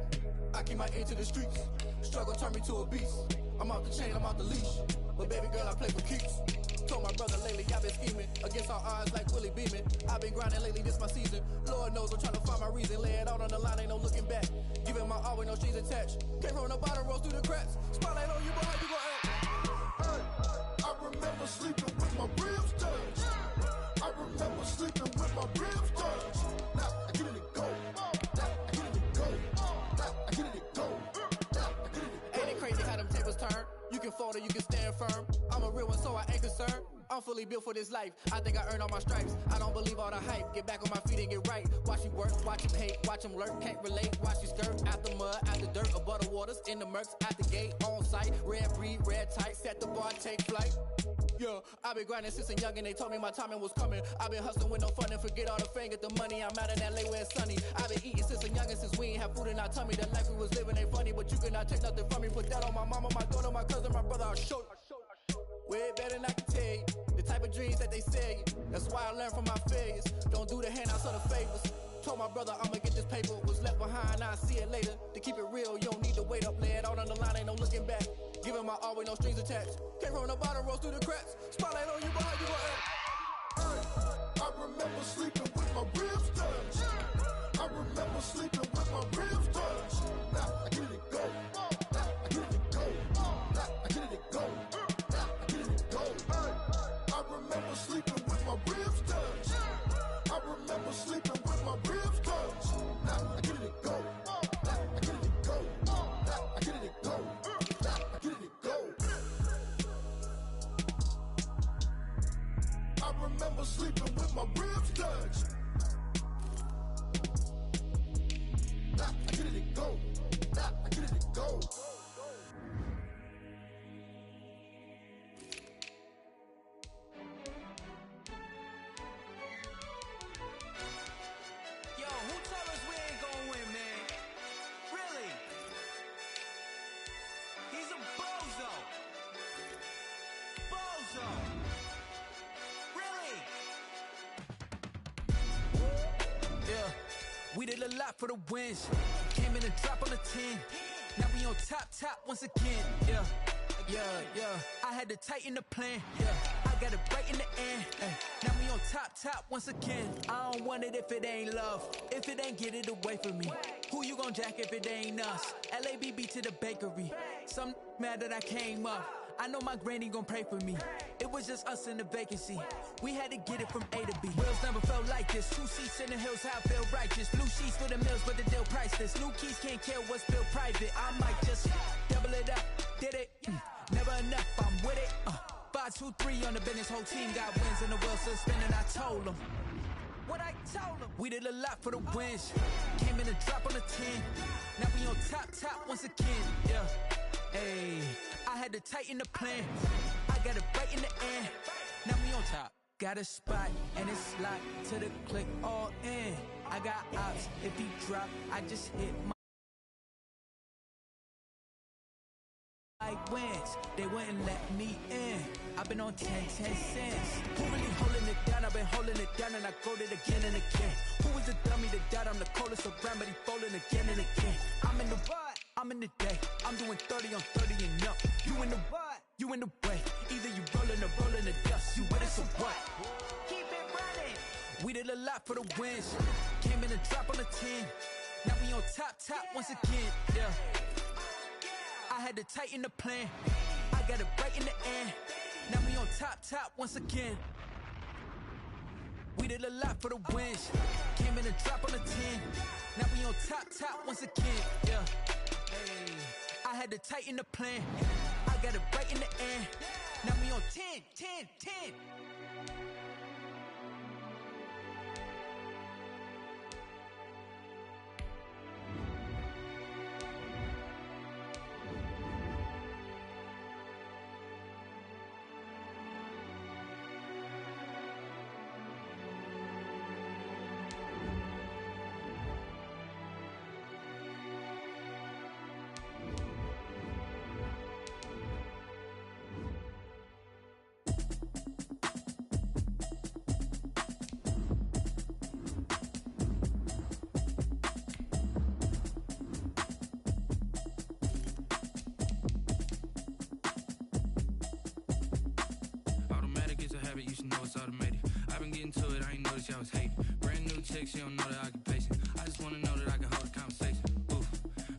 I keep my ear to the streets. Struggle turned me to a beast. I'm off the chain, I'm off the leash. But baby girl, I play for keeps. Told my brother lately, I've been scheming. Against all odds like Willie Beeman. I've been grinding lately, this my season. Lord knows I'm trying to find my reason. Lay it out on the line, ain't no looking back. Giving my all with no strings attached. Came from the bottom, rose through the cracks. Spotlight on you, boy, how you gon' act? Hey, I remember sleeping with my ribs touched. I remember sleeping with my ribs touched. Now I get it to go. Now I get it to go. Now I get it to go. Now I get it to go. Ain't it crazy how them tables turn? You can fold or you can stand firm. I'm a real one, so I ain't concerned. I'm fully built for this life. I think I earned all my stripes. I don't believe all the hype. Get back on my feet and get right. Watch you work, watch him hate, watch him lurk. Can't relate, watch you skirt. Out the mud, out the dirt, above the waters, in the murks, at the gate, on site. Red breed, red tight, set the bar, take flight. Yeah, I been grinding since a young and they told me my timing was coming. I been hustling with no fun and forget all the fame, get the money. I'm out in LA where it's sunny. I been eating since a young and since we ain't have food in our tummy. The life we was living ain't funny, but you cannot take nothing from me. Put that on my mama, my daughter, my cousin, my brother, I'll show you. Way better than I can tell you. The type of dreams that they sell you. That's why I learned from my failures. Don't do the handouts or the favors. Told my brother I'ma get this paper. Was left behind, I'll see it later. To keep it real, you don't need to weight up, lay it out on the line, ain't no looking back. Giving my all with no strings attached. Came from the bottom, rose through the cracks. Spotlight on you, but how you gon' act? I remember sleeping with my ribs touched. I remember sleeping with my ribs touched. Now I get it go. Now I get it go. Now I get it go. Now I get it go. I remember sleeping with my ribs touched. I remember sleeping with my ribs touched. Now I get it go. Now I get it go. Now I get it go. Now I get it go. I remember sleeping with my ribs touched. Now I get it go. Now I get it go. Yo, who told us we ain't gonna win, man? Really? He's a bozo. Bozo. Really? Yeah, we did a lot for the wins. Came in and drop on the 10. Now we on top once again. Yeah. I had to tighten the plan. Yeah, I got it right in the end. Now we on top once again. I don't want it if it ain't love. If it ain't, get it away from me. Who you gon' jack if it ain't us? LABB to the bakery. Some mad that I came up. I know my granny gon' pray for me. It was just us in the vacancy. We had to get it from A to B. Wheels never felt like this. 2 seats in the hills, how I feel righteous. Blue sheets for the mills, but the deal priceless. New keys can't care what's built private. I might just double it up. Did it? Never enough, I'm with it. 5, 2, 3 on the business. Whole team got wins and the wheels still spinning. I told them what I told them. We did a lot for the wins. Came in and drop on the 10. Now we on top once again. Yeah. Hey, I had to tighten the plan. I got it right in the end. Now we on top. Got a spot and it's locked to the click all in. I got ops. If he drop, I just hit my wins. They wouldn't let me in. I've been on 10 cents. Who really holding it down? I've been holding it down and I go it again and again. Who is the dummy that doubt? I'm the coldest around, but he folding again and again. I'm in the what? I'm in the day. I'm doing 30 on 30 and up. You in the what? You in the way. Either you rolling or rolling the dust. You with us or what? Keep it running. We did a lot for the wins. Came in and drop on the 10. Now we on top once again. Yeah. I had to tighten the plan. I got it right in the end. Now we on top once again. We did a lot for the wins. Came in and drop on the 10. Now we on top once again. Yeah. Hey, I had to tighten the plan. I got it right in the end. Now we on 10. You should know it's automated. I've been getting to it, I ain't noticed y'all was hating. Brand new chick, she don't know the occupation. I just wanna know that I can hold a conversation. Oof,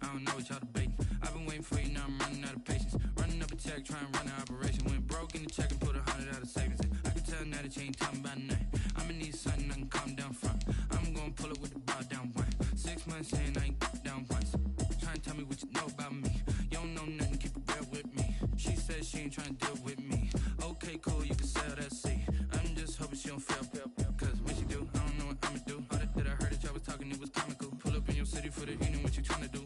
I don't know what y'all debating. I've been waiting for you, now I'm running out of patience. Running up a check, trying to run an operation. Went broke in the check and put 100 out of savings in. I can tell now that you ain't talking about nothing. I'ma need something I can calm down front. I'm gonna pull it with the bow down one. 6 months saying I ain't down once. Trying to tell me what you know about me. You don't know nothing, keep it real with me. She said she ain't trying to deal with me. Okay, cool, you can sell that seat. I'm just hoping she don't fail. Cause when she do, I don't know what I'ma do. All that I heard that y'all was talking, it was comical. Pull up in your city for the evening, what you trying to do?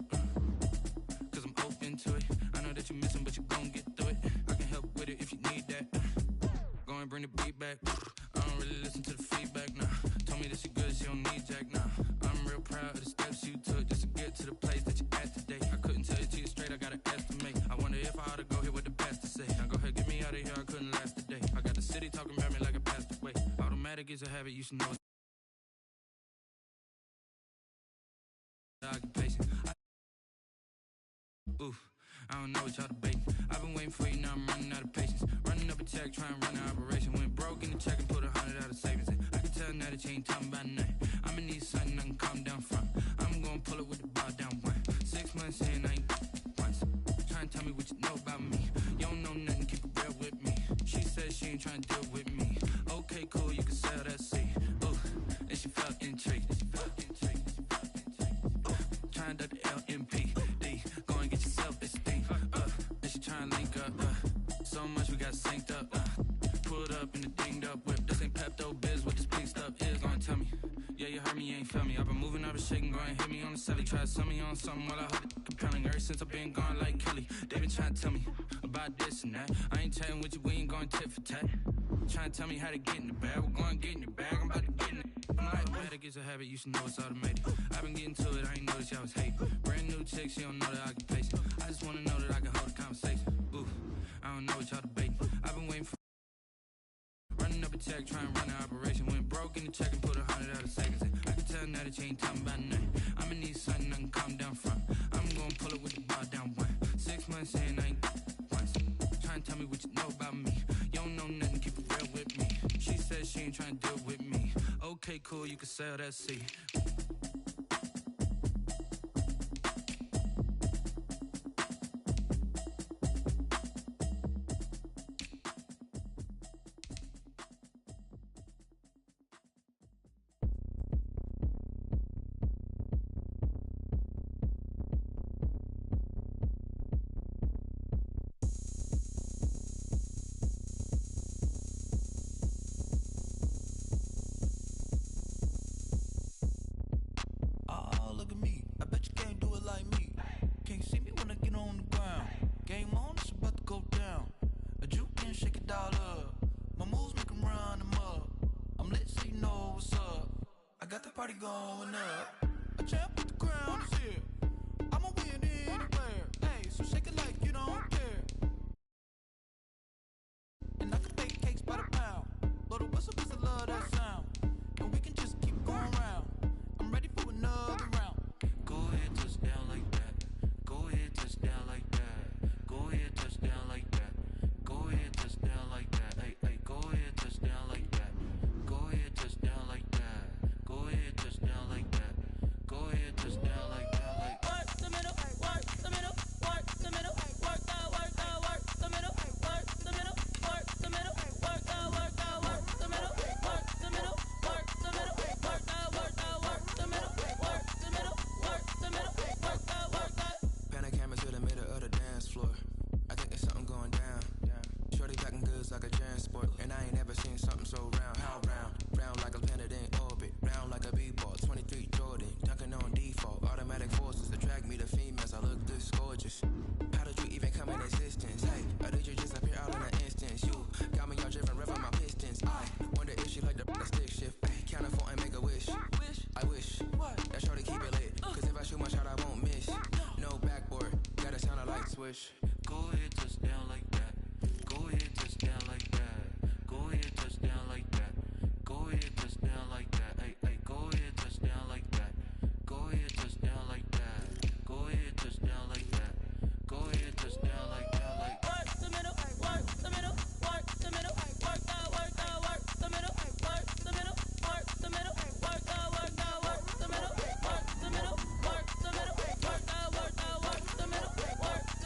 Cause I'm open to it. I know that you missing, but you gon' get through it. I can help with it if you need that. Go and bring the beat back. I don't really listen to the feedback, nah. Told me that she good, she don't need jack, nah. I'm real proud of the steps you took just to get to the place that you at today. I couldn't tell you to you straight, I gotta estimate. I wonder if I ought to go here with the best to say. Now go ahead, get me out of here, I couldn't last today. I got the city talking about me like I passed away. Automatic is a habit, you should know it's occupation. Oof, I don't know what y'all debating. I've been waiting for you, now I'm running out of patience. Running up a check, trying to run an operation. Went broke in the check and put 100 out of savings in. I can tell now that you ain't talking about nothing. I'ma need something I can calm down from. I'm gonna pull it with the bar down one. 6 months in, I ain't once. Trying to tell me what you know about me. You don't know nothing, keep it real with me. She said she ain't trying to deal with me. Okay, cool, you can sell that seat. Ooh, and she felt intrigued. Trying to the LMP. Go and get your self-esteem. And she trying to link up. So much we got synced up. Pulled up in the dinged up whip. This ain't Pepto-Biz, what this pink stuff is. Gonna tell me. Yeah, you heard me, you ain't felt me. I've been moving, I've been shaking, go and hit me on the celly. Try to sell me on something while I hold it compelling. Ever since I've been gone like Kelly, they been trying to tell me about this and that. I ain't chatting with you, we ain't going tit for tat. Trying to tell me how to get in the bag. We're going to get in the bag, I'm about to get in it. I'm like, man, that gets a habit, you should know it's automated. I've been getting to it, I ain't noticed y'all was hating. Brand new chick, she don't know the occupation. I just wanna know that I can hold a conversation. Ooh, I don't know what y'all debating. I've been waiting for running up a check, trying to run an operation. Went broke in the check and put 100 out of savings in. I can tell now that you ain't talking about nothing. I'ma need something I can calm down from. I'm gonna pull it with the bar down one. 6 months in, I ain't once. Trying to tell me what you know about me. You don't know nothing, keep it real with me. She said she ain't trying to deal with me. Okay, cool, you can sell that seat. Oh, look at me. I bet you can't do it like me. Can't see me when I get on the ground. Game on, it's about to go down. A juke can shake it all up. My moves make 'em run them up. I'm lit so you know what's up. I got the party going up. A champ with the crown is here. I'ma win anywhere. Hey, so shake it like you don't care. And I can bake cakes by the pound. Blow the whistle 'cause I love that sound. And we can just keep going round. I'm ready for another round. Go ahead, touch down like that. Go ahead, touch down like that. Go ahead, touch down like that. Go ahead, touch down like that. Hey, hey, go ahead, touch down like that. Go ahead, touch down like that. Go ahead, touch down like that. Go ahead, touch down like that. Like Work the middle, work the middle, work the middle, work the middle, work the middle, work the middle, work the middle, work the middle, work the middle, work the middle, work the middle, work the middle, work the. Pan a camera to the middle of the dance floor. I think there's something going down. Shorty packing goods like a transport, and I ain't never seen something so round. How round? Round like a planet in orbit, round like a b-ball. 23 Jordan, dunking on default. Automatic forces attract me to females. I look this gorgeous. How did you even come in existence? Hey, or did you just appear out in an instance? You got me all driven, revving my pistons. I wonder if she like the stick shift. Ay, count a phone and make a wish. I wish that shorty keep it lit. 'Cause if I shoot my shot, I won't miss. No backboard, gotta sound a light switch. go ahead, touch down like that. Go ahead, touch down like that. Go ahead, touch down like that. Go ahead, touch down like that. Hey, hey, go ahead, touch down like that. Go ahead, touch down like that. Go ahead, touch down like that. Go ahead, touch down like that. Like Work the middle, work the middle, work the middle, work the middle, work the middle, work the middle, work the middle, work the middle, work the middle, work the middle, work the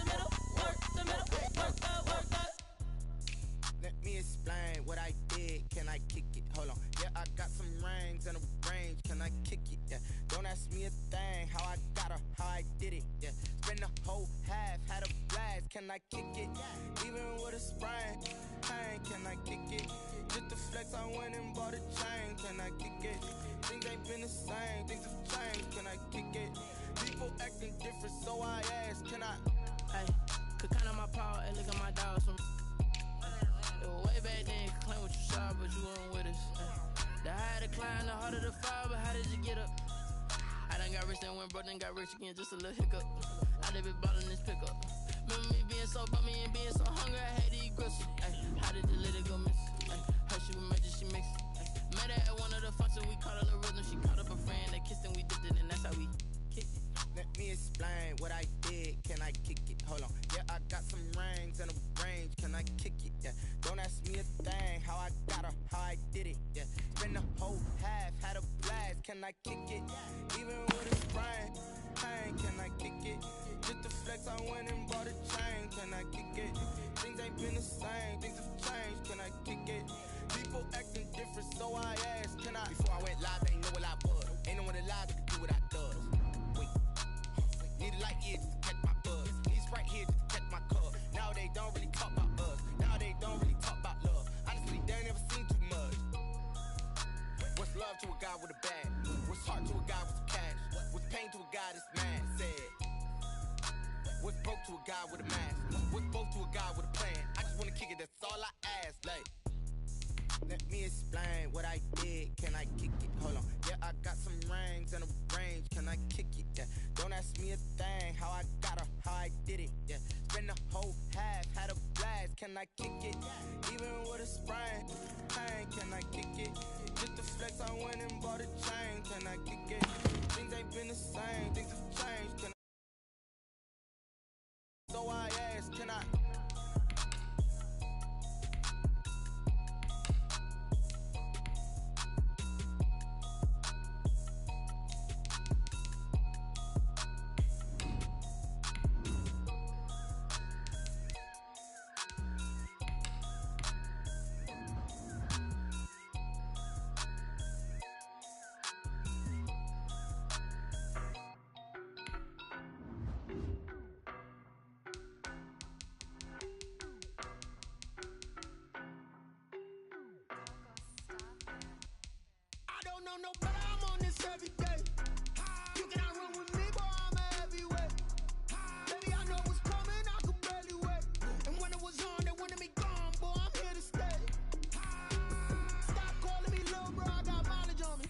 middle, work the middle, work the. Let me explain what I did. Can I kick it? Hold on. Yeah, I got some rings and a range. Can I kick it? Yeah. Don't ask me a thing. How I got her, how I did it. Yeah. Spend the whole half, had a blast. Can I kick it? Even with a sprain. Hey, can I kick it? Just to flex, I went and bought a chain. Can I kick it? Things ain't been the same. Things have changed. Can I kick it? People acting different, so I ask. Can I? Hey, could count on my power and look at my dogs from. It was way back then, could claim what you saw, but you weren't with us. The higher the climb, the harder the fall, but how did you get up? I done got rich, then went broke, then got rich again, just a little hiccup. I done been ballin' this pickup. Remember me being so bummy and being so hungry, I had to eat gristle. Ay, how did the little go miss? Ay, her she was major, she mixed. Met her at one of the functions, we caught her the rhythm, she caught up a friend, they kissed and we dipped it, and that's how we kicked it. Let me explain what I did. Can I kick Hold on, yeah, I got some rings and a range. Can I kick it? Yeah, don't ask me a thing. How I got her, how I did it. Yeah, spend the whole half, had a blast. Can I kick it? Even with a sprain, pain. Can I kick it? Just to flex, I went and bought a chain. Can I kick it? Things ain't been the same, things have changed. Can I kick it? People acting different, so I asked, can I? Before I went live, they ain't know what I was. Ain't no one alive that can do what I does. Wait, need a light here just to catch my buzz. Need Sprite here just to catch my cup. Now they don't really talk about us. Now they don't really talk about love. Honestly, they ain't never seen too much. What's love to a guy with a bag? What's heart to a guy with some cash? What's pain to a guy that's mad? Said. What's broke to a guy with a mask? What's both to a guy with a plan? I just wanna kick it, that's all I ask. Like, let me explain what I did. Can I kick it? Hold on. Yeah, I got some rings and a range. Can I kick it? Yeah. Don't ask me a thing. How I got her, how I did it. Yeah. Spend the whole half, had a blast. Can I kick it? Even with a sprain, pain. Can I kick it? Just to flex, I went and bought a chain. Can I kick it? Things ain't been the same. Things have changed. Can I? So I asked, can I? I don't know no better, I'm on this every day. You cannot run with me, boy, I'm a heavyweight. Baby, I know what's coming, I could barely wait. And when it was on, they wanted me gone, boy, I'm here to stay. Stop calling me little bro, I got mileage on me.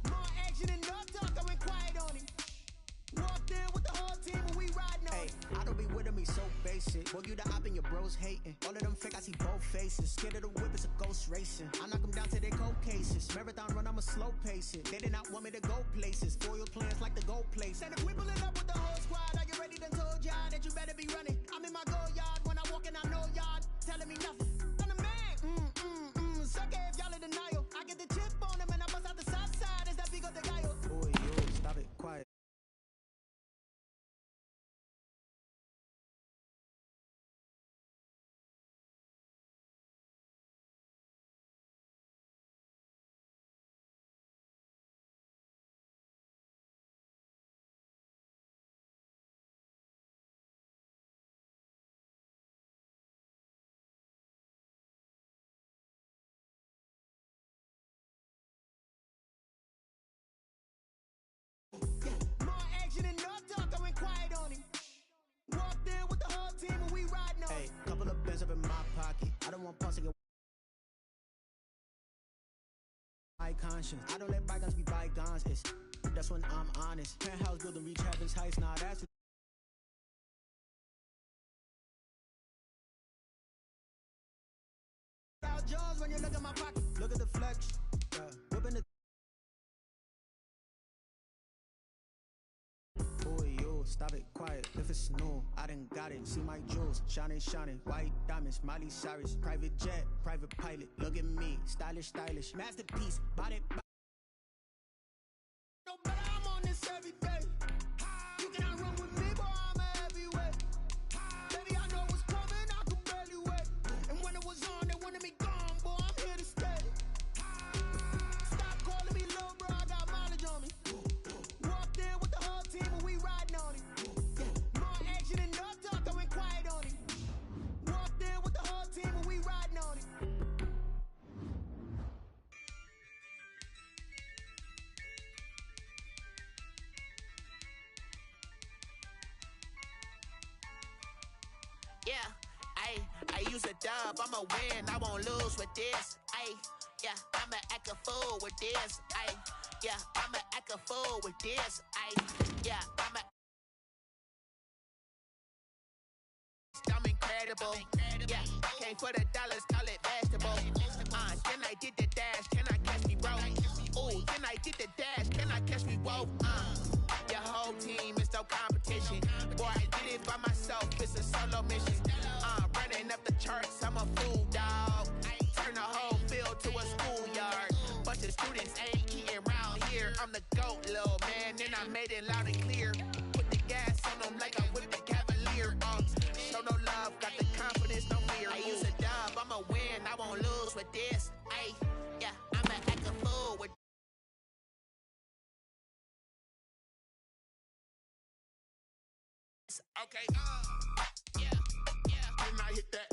More action and no talk, I went quiet on him. Walked in with the whole team and we riding on it. I don't be with him, he's so basic. Boy, you the op and your bros hating. All of them fake, I see both faces. Scared of the whip, it's a ghost racing. I knock them down to their cold cases. Marathon run, I'ma slow pace it. They did not want me to go places. Foil plans like the gold place. And if we pulling up with the whole squad, are you ready? Done told y'all that you better be running. I'm in my go yard. When I walk in, I know y'all telling me nothing. I'm the man. Suck it if y'all in denial. I get the chip on them and I bust out the south side. Is that big of the guy? Boy, yo, stop it, quiet. More action and no talk, I went quiet on him. Walked in with the whole team and we riding on Hey, couple of bands up in my pocket. I don't want pulse to get my conscience. I don't let bygones be bygones. That's when I'm honest. Penthouse building, reach heaven's heights. Nah, that's Dow Jones when you look at my pocket. look at the flex. Whipping the boy, yo, stop it, quiet. If it's new, I done got it. See my jewels, shining, shining. White diamonds, Miley Cyrus. Private jet, private pilot. Look at me, stylish, stylish. Masterpiece, bought it. No better, I'm on this every day. You cannot run with me, boy, I'm a heavyweight. Baby, I know what's coming, I could barely wait. And when it was on, they wanted me gone, boy, I'm here to stay. Stop calling me little bro, I got mileage on me. Walked in with the whole team and we riding on it. More action and no talk, I went quiet on him. Walked in with the whole team and we riding on it. Yeah, I use a dub, I'ma win, I won't lose with this. Yeah, I'ma act a fool with this. Yeah, I'ma act a fool with this. Yeah, I'm incredible. Yeah, came for the dollars, call it vegetable. Then I did the dash, can I catch me, bro? Ooh, then I did the dash, can I catch me, whoa? Your whole by myself, it's a solo mission. Running up the charts, I'm a fool, dog. Turn the whole field to a schoolyard. Bunch of students ain't eating round here. I'm the GOAT, little man, and I made it loud and clear. Put the gas on them like I whipped the Cavalier. Show no love, got the confidence, no fear. I use a dub, I'ma win, I won't lose with this. Ay, yeah, I'ma act a fool with. Okay, yeah, and I hit that.